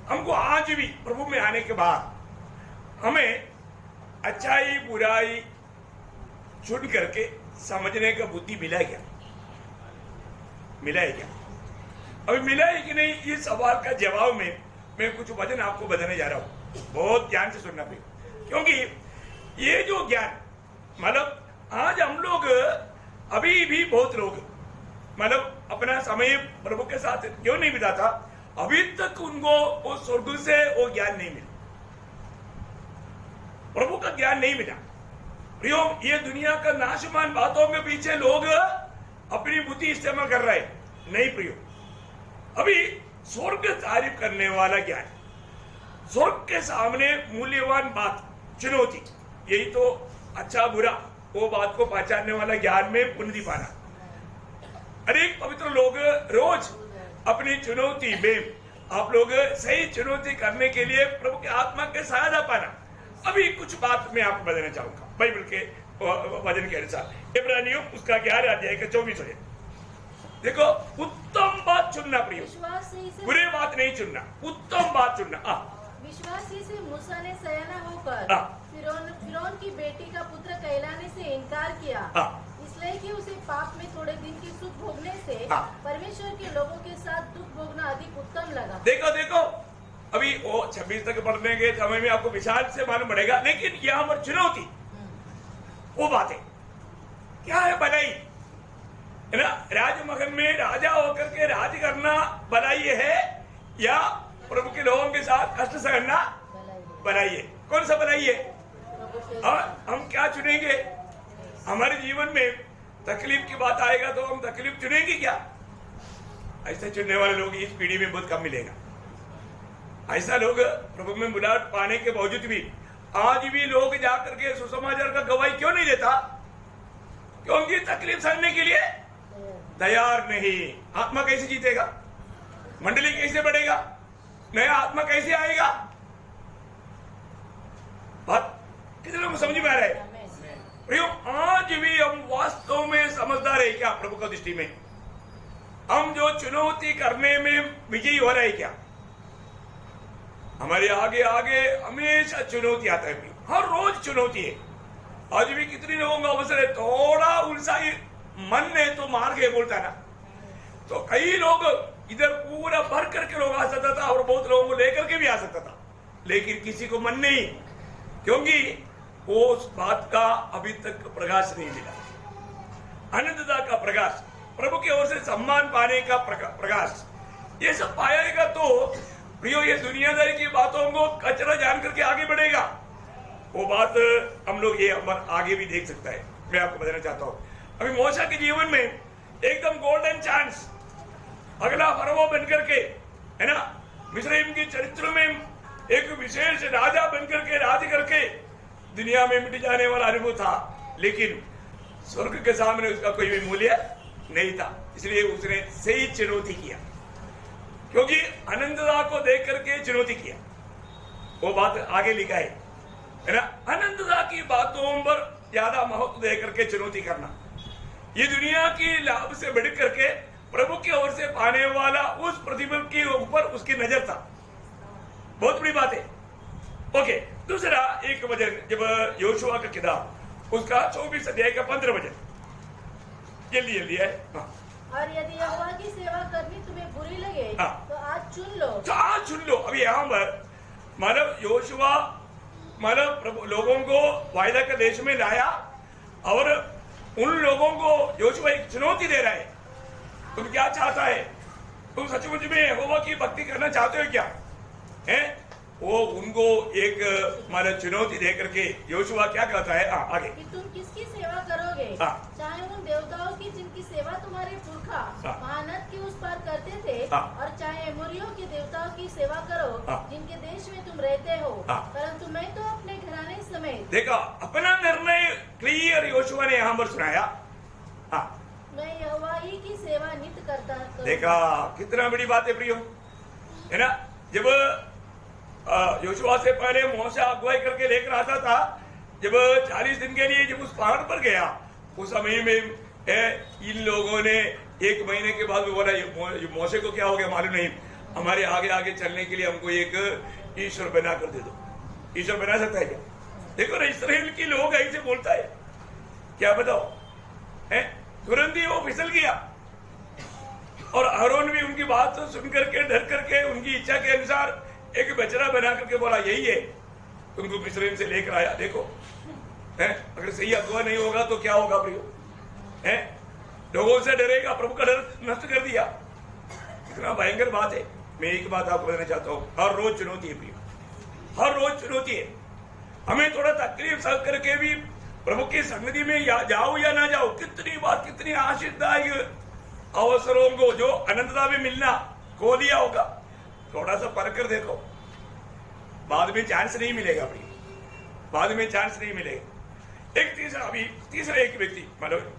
हमको आज भी प्रभु में आने के बाद हमें अच्छाई बुराई चुन करके समझने का बुद्धि मिला है क्या? मिला है क्या? अभी मिला है कि नहीं, ये सवाल का जवाब में मैं कुछ वचन आपको बताने जा रहा हूं। बहुत ध्यान से सुनना पड़ेगा, क्योंकि ये जो ज्ञान, मतलब आज हम लोग अभी भी बहुत लोग मतलब अपना समय प्रभु के साथ क्यों नहीं बिताता, अभी तक उनको वो स्वर्ग से वो ज्ञान नहीं मिला, प्रभु का ज्ञान नहीं मिला। प्रियो, ये दुनिया का नाशमान बातों के पीछे लोग अपनी बुद्धि इस्तेमाल कर रहे हैं। नहीं प्रियो, अभी स्वर्ग तारीफ करने वाला ज्ञान, स्वर्ग के सामने मूल्यवान बात, चुनौती, यही तो अच्छा बुरा वो बात को पहचानने वाला ज्ञान में उन्नति पाना। अनेक पवित्र लोग रोज अपनी चुनौती में आप लोग सही चुनौती करने के लिए प्रभु के आत्मा के सहायता पाना। अभी कुछ बात मैं आपको बताना चाहूंगा बाइबल के वचन के अनुसार। इब्रानियों उसका 11 अध्याय का 24 वचन देखो, उत्तम बात चुनना प्रियो, बुरे बात नहीं चुनना, उत्तम बात चुनना। विश्वासी से मूसा ने सयाना होकर फिरौन की बेटी का पुत्र कहलाने से इनकार किया, इसलिए कि उसे पाप में थोड़े दिन की सुख भोगने से परमेश्वर के लोगों के साथ दुख भोगना अधिक उत्तम लगा। देखो देखो, अभी वो 26 तक पढ़ने के समय में आपको विशाल से मालूम पड़ेगा, लेकिन यहाँ पर चुनौती वो बात है क्या है? भलाई है ना, राजमहल में राजा होकर के राज करना भलाई है या प्रभु के लोगों के साथ कष्ट सहना भलाई है? कौन सा भलाई है? हम क्या चुनेंगे? हमारे जीवन में तकलीफ की बात आएगा तो हम तकलीफ चुनेंगे क्या? ऐसे चुनने वाले लोग इस पीढ़ी में बहुत कम मिलेगा। ऐसा लोग प्रभु में बुलाहट पाने के बावजूद भी आज भी लोग जाकर के सुसमाचार का गवाही क्यों नहीं देता? क्योंकि तकलीफ सहने के लिए तैयार नहीं। आत्मा कैसे जीतेगा? मंडली कैसे बढ़ेगा? नया आत्मा कैसे आएगा? बात कितने लोग समझ में आ रहा है? आज भी हम वास्तव में समझदार है क्या प्रभु का दृष्टि में? हम जो चुनौती करने में विजयी हो रहे हैं क्या? हमारे आगे आगे हमेशा चुनौती आता है, हर रोज चुनौती है। आज भी कितने लोगों का अवसर है, थोड़ा उलझा मन ने तो मार के बोलता है ना, तो कई लोग इधर पूरा भर करके लोग आ सकता था और बहुत लोगों को लेकर के भी आ सकता था, लेकिन किसी को मन नहीं, क्योंकि वो उस बात का अभी तक प्रकाश नहीं मिला। आनंदता का प्रकाश, प्रभु की ओर से सम्मान पाने का प्रकाश, ये सब पाएगा तो प्रियो ये दुनियादारी की बातों को कचरा जान करके आगे बढ़ेगा। वो बात हम लोग ये आगे भी देख सकता है। मैं आपको बताना चाहता हूँ, अभी मोशा के जीवन में एकदम गोल्डन चांस, अगला फरवो बनकर के, है ना, मिस्रईम के चरित्र में एक विशेष राजा बनकर के राज करके दुनिया में मिट जाने वाला अनुभव था, लेकिन स्वर्ग के सामने उसका कोई भी मूल्य नहीं था। इसलिए उसने सही चुनौती किया, क्योंकि आनंददा को देख करके चुनौती किया। वो बात आगे लिखा है ना, आनंददा की बातों पर ज्यादा महत्व दे करके चुनौती करना, ये दुनिया की लाभ से बढ़ करके प्रभु की ओर से पाने वाला उस प्रतिफल के ऊपर उसकी नजर था। बहुत बड़ी बात है। ओके, दूसरा एक वचन, जब योशुआ का किताब उसका 24 अध्याय का 15 वचन, जल्दी जल्दी है। और यदि यहोवा की सेवा करनी तुम्हें बुरी लगे तो आज चुन लो। तो आज चुन लो। अभी यहाँ पर मतलब योशुआ मतलब लोगों को वायदा के देश में लाया और उन लोगों को योशुआ एक चुनौती दे रहा है, तुम क्या चाहता है, तुम सचमुच में यहोवा की भक्ति करना चाहते हो क्या है? वो उनको एक मतलब चुनौती दे करके योशुआ क्या कहता है आगे कि तुम किसकी सेवा करोगे, चाहे उन देवताओं की जिनकी सेवा तुम्हारे पुरखा महानद के उस पार करते थे, और चाहे एमोरियों के देवताओं की सेवा करो जिनके देश में तुम रहते हो, परंतु मैं तो अपने घराने समेत। देखा अपना निर्णय क्लियर योशुआ ने यहाँ पर सुनाया, मैं यहोवा ही की सेवा नित्य करता। देखा कितना बड़ी बात है प्रियो, है ना? जब योशुआ से पहले मूसा अगुवाई करके लेकर आता था, जब 40 दिन के लिए जब उस पहाड़ पर गया, उस समय में इन लोगों ने 1 महीने के बाद बोला मूसा को क्या हो गया मालूम नहीं, हमारे आगे आगे चलने के लिए हमको एक ईश्वर बना कर दे दो। ईश्वर बना सकता है क्या? देखो ना, इस्राएल के लोग ऐसे बोलता है, क्या बताओ है? तुरंत ही वो फिसल गया और आरोन भी उनकी बात सुन करके डर करके उनकी इच्छा के अनुसार एक बचरा बना करके बोला यही है तुमको मिस्र से लेकर आया। देखो है, अगर सही अगुआ नहीं होगा तो क्या होगा प्रियो, है? लोगों से डरेगा, प्रभु का डर नष्ट कर दिया। इतना भयंकर बात है। मैं एक बात आपको बताना चाहता हूँ, हर रोज चुनौती है प्रियो, हर रोज चुनौती है। हमें थोड़ा तकलीफ सह करके भी प्रभु की संगति में जाओ या ना जाओ, कितनी बात कितनी आशीर्वाद अवसरों को जो अनंतता में मिलना खो दिया होगा, थोड़ा सा परख कर देखो, बाद में चांस नहीं मिलेगा भाई, बाद में चांस नहीं मिलेगा। एक तीसरा एक व्यक्ति मतलब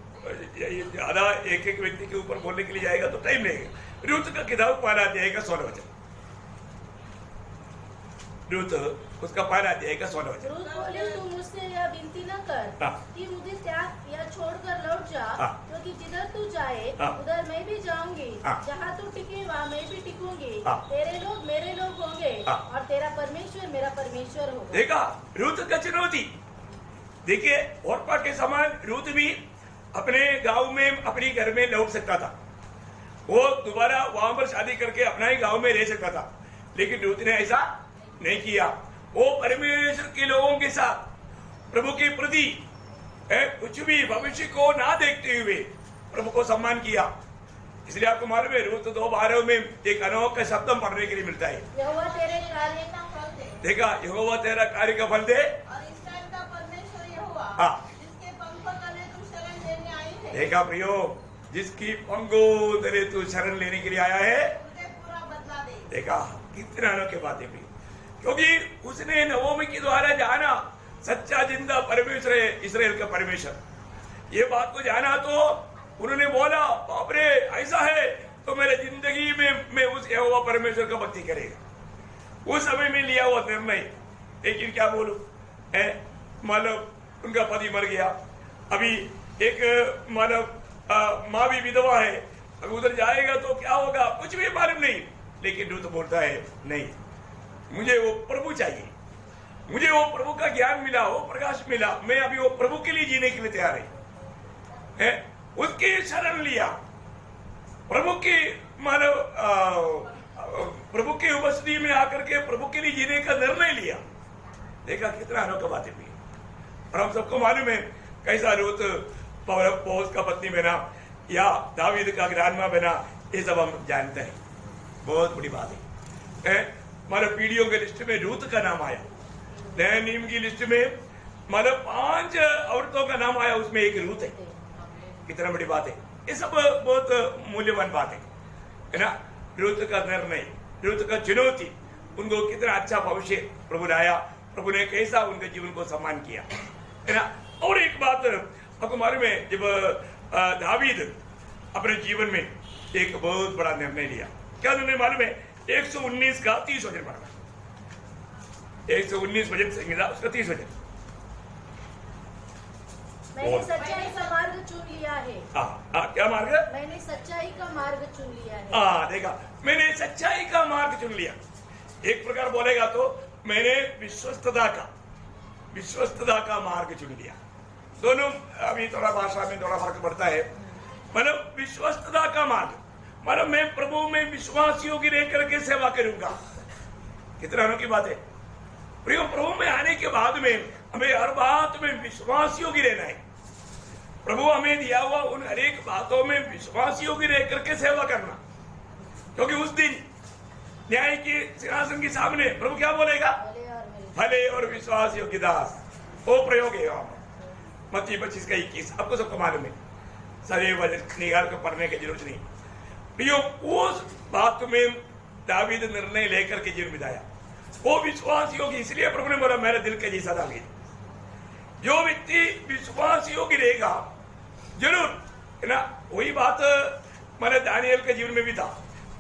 ज्यादा एक व्यक्ति के ऊपर बोलने के लिए जाएगा तो टाइम लगेगा। रूत का किताब 5 अध्याय का 16 वचन, रूत उसका 5 अध्याय का 16 वचन। रूत बोली, तू मुझसे यह विनती न कर कि मुझे त्याग या छोड़कर लौट जा, क्योंकि जिधर तू जाए उधर मैं भी जाऊंगी, जहाँ तू टिके वहाँ मैं भी टिकूंगी, तेरे लोग मेरे लोग होंगे और तेरा परमेश्वर मेरा परमेश्वर होगा। देखा रूत का चुनौती। देखिए ओर्पा के समान रूत भी अपने गांव में अपने घर में लौट सकता था, वो दोबारा वहां पर शादी करके अपना ही गांव में रह सकता था, लेकिन रूत ने ऐसा नहीं किया। वो परमेश्वर के लोगों के साथ प्रभु के प्रति कुछ भी भविष्य को ना देखते हुए प्रभु को सम्मान किया। इसलिए आपको मालूम है रूत 2:12 में एक अनोखा शब्द पढ़ने के लिए मिलता है, यहोवा तेरे कार्य का फल दे। देखा, यहोवा तेरा कार्य का फल दे, और इस्राएल का परमेश्वर यहोवा जिसके पंखों तले तू शरण लेने आई है। देखा प्रियो, जिसकी पंखों तले तू शरण लेने के लिए आया है, तुझे पूरा बदला दे। देखा कितने अनोखे बातें भी, क्योंकि उसने नवोमी के द्वारा जाना सच्चा जिंदा परमेश्वर है, इस्राएल का परमेश्वर। ये बात को जाना तो उन्होंने बोला बाप रे ऐसा है तो मेरे जिंदगी में मैं उस यहोवा परमेश्वर का भक्ति करेगा। उस समय में लिया हुआ निर्णय। लेकिन क्या बोलूं, मतलब उनका पति मर गया, अभी एक मतलब माँ भी विधवा है, अभी उधर जाएगा तो क्या होगा कुछ भी मालूम नहीं। लेकिन रूत बोलता है नहीं, मुझे वो प्रभु चाहिए, मुझे वो प्रभु का ज्ञान मिला, वो प्रकाश मिला, मैं अभी वो प्रभु के लिए जीने के लिए तैयार है। उसकी शरण लिया, प्रभु की मानव प्रभु की उपस्थिति में आकर के प्रभु के लिए जीने का निर्णय लिया। देखा कितना अनोखा बातें भी। और हम सबको मालूम है कैसा रूत पौलुस का पत्नी बना या दावीद का ग्रांडमा बना, ये सब हम जानते हैं। बहुत बड़ी बात है। मतलब पीढ़ियों के लिस्ट में रूत का नाम आया, नए नियम की लिस्ट में मतलब 5 औरतों का नाम आया, उसमें एक रूत है। कितना बड़ी बात है। ये सब बहुत मूल्यवान बात है ना। रूत का निर्णय, रूत का चुनौती, उनको कितना अच्छा भविष्य प्रभु लाया, प्रभु ने कैसा उनके जीवन को सम्मान किया, है ना। और एक बात आपको मालूम है, जब दावीद अपने जीवन में एक बहुत बड़ा निर्णय लिया, क्या निर्णय मालूम है? 119 का 30 वचन पढ़ना, 119 वचन संहिता उसका 30 वचन। मैंने सच्चाई का मार्ग चुन लिया है। क्या मार्ग? मैंने सच्चाई का मार्ग चुन लिया है। देखा, मैंने सच्चाई का मार्ग चुन लिया। एक प्रकार बोलेगा तो मैंने विश्वस्तता का मार्ग चुन लिया। दोनों अभी थोड़ा भाषा में थोड़ा फर्क पड़ता है। मतलब विश्वस्तता का मार्ग, मतलब मैं प्रभु में विश्वासियों की रह करके सेवा करूंगा, कितना अनोखी बात है। प्रभु में आने के बाद में हमें हर बात में विश्वास योग्य रहना है। प्रभु हमें दिया हुआ उन हर एक बातों में विश्वास योग्य रह करके सेवा करना, क्योंकि उस दिन न्याय के सिंहासन के सामने प्रभु क्या बोलेगा? भले और विश्वास योग्य दास। वो प्रयोग है मत्ती 25:21, आपको सबको मालूम है, सदैव निकाल कर पढ़ने की जरूरत नहीं। प्रियो, उस बात में दावीद निर्णय लेकर के जीवन बिताया, वो विश्वास योग्य। इसलिए प्रभु ने बोला मेरे दिल के जैसा दावीद। जो व्यक्ति विश्वास योग्य रहेगा जरूर, है ना, वही बात मैंने दानियल के जीवन में भी था।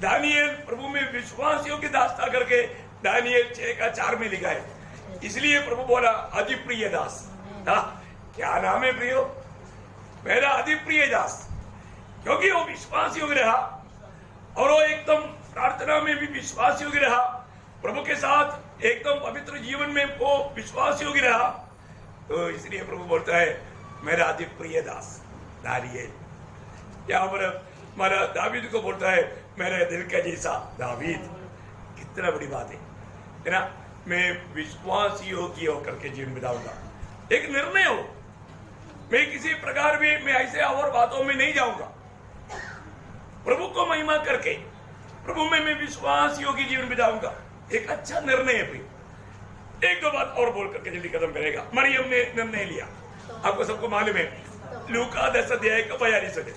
दानियल प्रभु में विश्वास योग्य दास था करके दानियल 6:4 में लिखा है। इसलिए प्रभु बोला अति प्रिय दास। क्या नाम है प्रियो? मेरा अति प्रिय दास, क्योंकि वो विश्वास योग्य रहा और वो एकदम प्रार्थना में भी विश्वास योग्य रहा, प्रभु के साथ एकदम पवित्र जीवन में वो विश्वास योग्य रहा। तो इसलिए प्रभु बोलता है मेरा अति प्रिय दास दानियल। क्या हमारा दावीद को बोलता है मेरे दिल का जैसा दावीद। कितना बड़ी बात है ना। मैं विश्वास योग्य होकर के जीवन बिताऊंगा। एक निर्णय हो, मैं किसी प्रकार भी मैं ऐसे और बातों में नहीं जाऊंगा। प्रभु को महिमा करके प्रभु में मैं विश्वास योग्य जीवन बिताऊंगा। एक अच्छा निर्णय है प्रिय। एक दो बात और बोल करके जल्दी कदम करेगा। मरियम ने निर्णय लिया, आपको सबको मालूम है, लूका 10:42।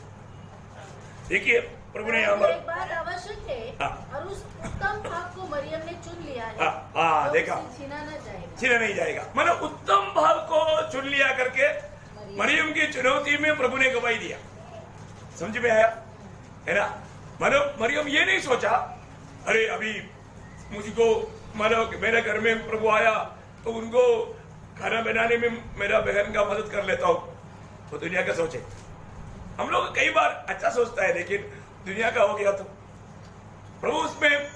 देखिए प्रभु ने यहाँ एक बात आवश्यक है और उस उत्तम भाग को मरियम ने चुन लिया है। देखा, छीना नहीं जाएगा। मतलब उत्तम भाग को चुन लिया करके मरियम की चुनौती में प्रभु ने गवाही दिया। समझ में आया है ना। मतलब मरियम ये नहीं सोचा अरे अभी मुझको मतलब मेरे घर में प्रभु आया तो उनको खाना बनाने में मेरा बहन का मदद कर लेता हूँ। तो दुनिया का सोचे, हम लोग कई बार अच्छा सोचता है, लेकिन दुनिया का हो गया तो प्रभु उसमें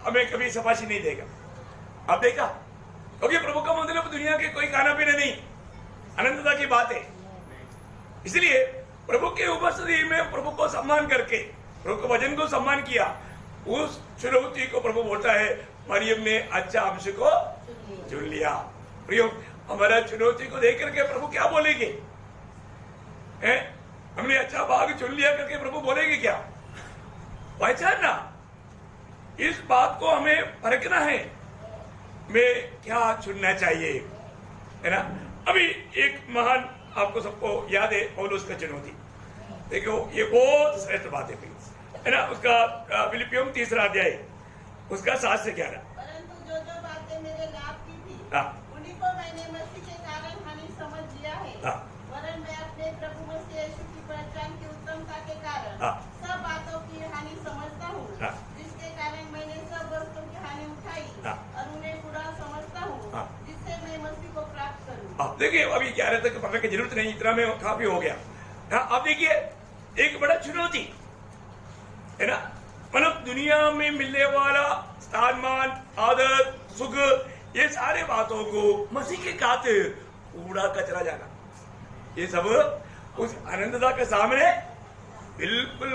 हमें कभी शाबाशी नहीं देगा। अब देखा, क्योंकि प्रभु का मतलब दुनिया के कोई खाना पीना नहीं, अनंतता की बात है। इसलिए प्रभु के उपस्थिति में प्रभु को सम्मान करके प्रभु के वचन को सम्मान किया। उस चुनौती को प्रभु बोलता है मरियम ने अच्छा अंश को चुन लिया। प्रियो, हमारा चुनौती को देख करके प्रभु क्या बोलेंगे? हमने अच्छा भाग चुन लिया करके प्रभु बोलेंगे क्या? पहचानना, इस बात को हमें परखना है, मैं क्या चुनना चाहिए, है ना। अभी एक महान आपको सबको याद है पौलुस का चुनौती। देखो ये बहुत श्रेष्ठ बात है ना। उसका फिलिपियों 3 अध्याय उसका 7 से 11। परंतु जो जो बातें मेरे लाभ की थी उन्हीं को मैंने मसीह के कारण हानि समझ लिया है। वरन मैं अपने प्रभु मसीह यीशु की पहचान की उत्तमता के कारण सब बातों की हानि समझता हूँ, जिसके कारण मैंने सब वस्तुओं की हानि उठाई और उन्हें पूरा समझता हूँ, जिससे मैं मसीह को प्राप्त करूँ। देखिए अभी 11 तक पढ़ने की जरूरत नहीं, इतना में काफी हो गया। अब देखिए एक बड़ा चुनौती है ना। मतलब दुनिया में मिलने वाला स्थान, मान, आदर, सुख, ये सारे बातों को मसीह के खातिर कूड़ा कचरा जाना, ये सब उस आनंदता के सामने बिल्कुल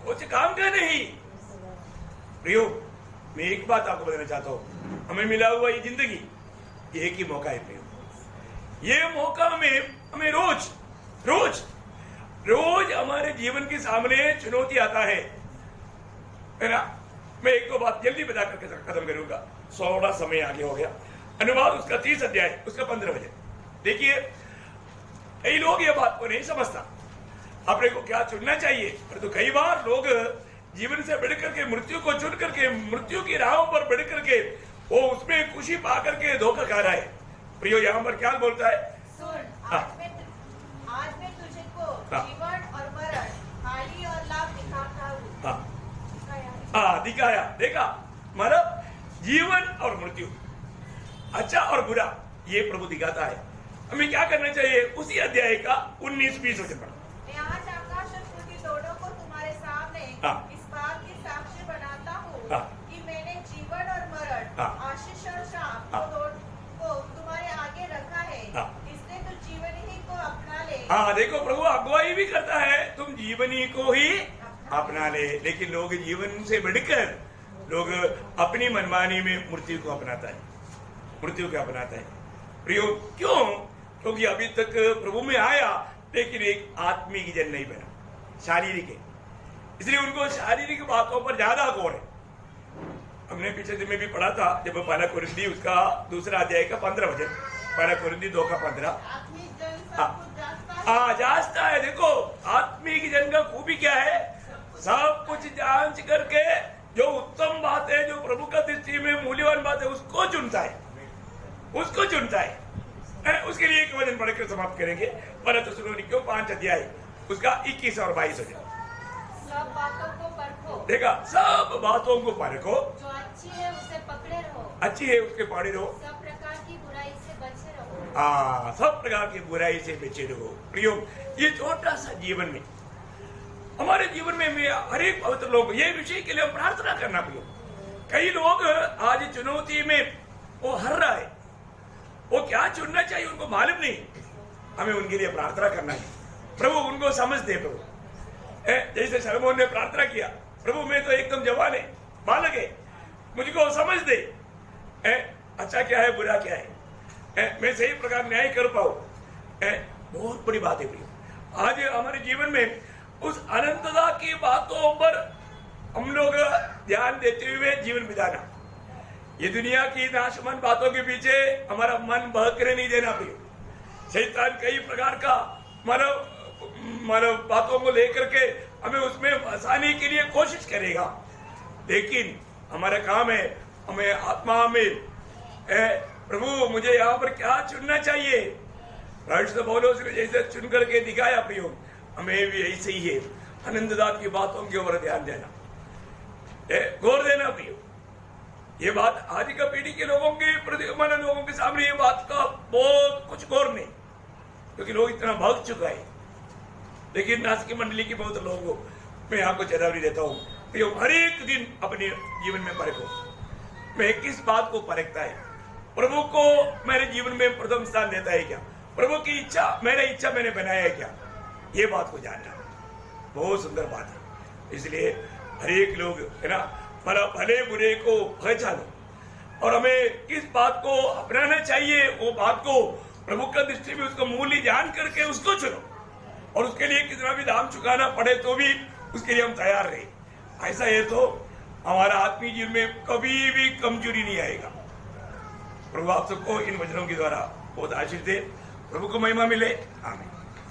कुछ काम का नहीं। प्रियो, मैं एक बात आपको बताना चाहता हूँ, हमें मिला हुआ ये जिंदगी एक ही मौका है प्रियो। ये मौका में हमें रोज रोज रोज हमारे जीवन के सामने चुनौती आता है ना। मैं एक दो बात जल्दी बता करके खत्म करूंगा, थोड़ा समय आगे हो गया। अनुवाद उसका 30 अध्याय उसका 15 वचन। देखिए कई लोग ये बात को नहीं समझता, अपने को क्या चुनना चाहिए। परंतु कई बार लोग जीवन से बढ़ करके मृत्यु को चुन करके मृत्यु की राहों पर बढ़ करके वो उसमें खुशी पा करके धोखा खा रहा है। प्रियो, यहाँ पर क्या बोलता है? सुन, आज मैं तुझको जीवन और मरण, हानि और लाभ दिखाता हूँ। दिखाया, देखा, मतलब जीवन और मृत्यु, अच्छा और बुरा, ये प्रभु दिखाता है। हमें क्या करना चाहिए? उसी अध्याय का 19-20 वचन पढ़ो। मैं आज आकाश और पृथ्वी दोनों को तुम्हारे सामने इस बात की साक्षी बनाता हूँ कि मैंने जीवन और मरण, आशीष और शाप को तुम्हारे आगे रखा है, इसलिए तुम जीवन ही को अपना ले। देखो प्रभु अगुवाई भी करता है, तुम जीवनी को ही अपना ले। लेकिन लोग जीवन से बढ़कर लोग अपनी मनमानी में मृत्यु को अपनाता है, मृत्यु को अपनाता है। प्रियो, क्यों? क्योंकि अभी तक प्रभु में आया लेकिन एक आत्मिक जन नहीं बना, शारीरिक है, इसलिए उनको शारीरिक बातों पर ज्यादा गौर है। हमने पिछले दिन में भी पढ़ा था, जब पहला कुरिन्थी उसका 2 अध्याय का 15 वचन, पहला कुरिन्थी 2 का 15। आत्मिक जन सब कुछ जानता है। जानता है। देखो, आत्मिक जन का खूबी क्या है? सब कुछ जांच करके जो उत्तम बात है, जो प्रभु का दृष्टि में मूल्यवान बात है, उसको चुनता है, उसको चुनता है। उसके लिए एक वचन पढ़कर समाप्त करेंगे। पहला थिस्सलुनीकियों 5 अध्याय उसका 21 और 22 वचन। सब बातों को परखो, देखा, सब बातों को परखो, जो अच्छी है उसे पकड़े रहो, अच्छी है उसके पाड़ी रहो, सब प्रकार की बुराई से बचे रहो। सब प्रकार की बुराई से बचे रहो। प्रियो, ये छोटा सा जीवन में, हमारे जीवन में हर एक पवित्र लोग ये विषय के लिए हम प्रार्थना करना। प्रियो, कई लोग आज चुनौती में वो हर रहा है, वो क्या चुनना चाहिए उनको मालूम नहीं। हमें उनके लिए प्रार्थना करना है। प्रभु उनको समझ दे। प्रभु जैसे शलोमोन ने प्रार्थना किया, प्रभु मैं तो एकदम जवान है, बालक है, मुझको समझ दे, अच्छा क्या है बुरा क्या है, मैं सही प्रकार न्याय कर पाऊं। बहुत बड़ी बात है प्रिय। आज हमारे जीवन में उस अनंतता की बातों पर हम लोग ध्यान देते हुए जीवन बिताना। ये दुनिया की नाशमान बातों के पीछे हमारा मन बहकने नहीं देना प्रिय। शैतान कई प्रकार का मानव बातों को लेकर के हमें उसमें फंसाने के लिए कोशिश करेगा, लेकिन हमारा काम है हमें आत्मा में प्रभु मुझे यहाँ पर क्या चुनना चाहिए। राष्ट्र पौलुस ने जैसे चुन करके दिखाया प्रियो, हमें भी ऐसे ही है अनंतता की बातों के ऊपर ध्यान देना, गौर देना प्रियो। ये बात आज का पीढ़ी के लोगों के लोगों के सामने ये बात का बहुत कुछ गौर नहीं, क्योंकि लोग इतना भाग चुका है। लेकिन नास की मंडली के बहुत लोगों को मैं यहाँ को चेतावनी देता हूँ, हर एक दिन अपने जीवन में परखो, मैं किस बात को परखता है, प्रभु को मेरे जीवन में प्रथम स्थान देता है क्या, प्रभु की इच्छा मेरा इच्छा मैंने बनाया है क्या, ये बात को जानना बहुत सुंदर बात है। इसलिए हर एक लोग है ना, भले बुरे को पहचानो और हमें किस बात को अपनाना चाहिए, वो बात को प्रभु का दृष्टि में उसका मूल्य जान करके उसको चुनो, और उसके लिए कितना भी दाम चुकाना पड़े तो भी उसके लिए हम तैयार रहे। ऐसा है तो हमारा आत्मीय जीवन में कभी भी कमजोरी नहीं आएगा। प्रभु आप सबको इन वचनों के द्वारा बहुत आशीष दे। प्रभु को महिमा मिले। आमीन।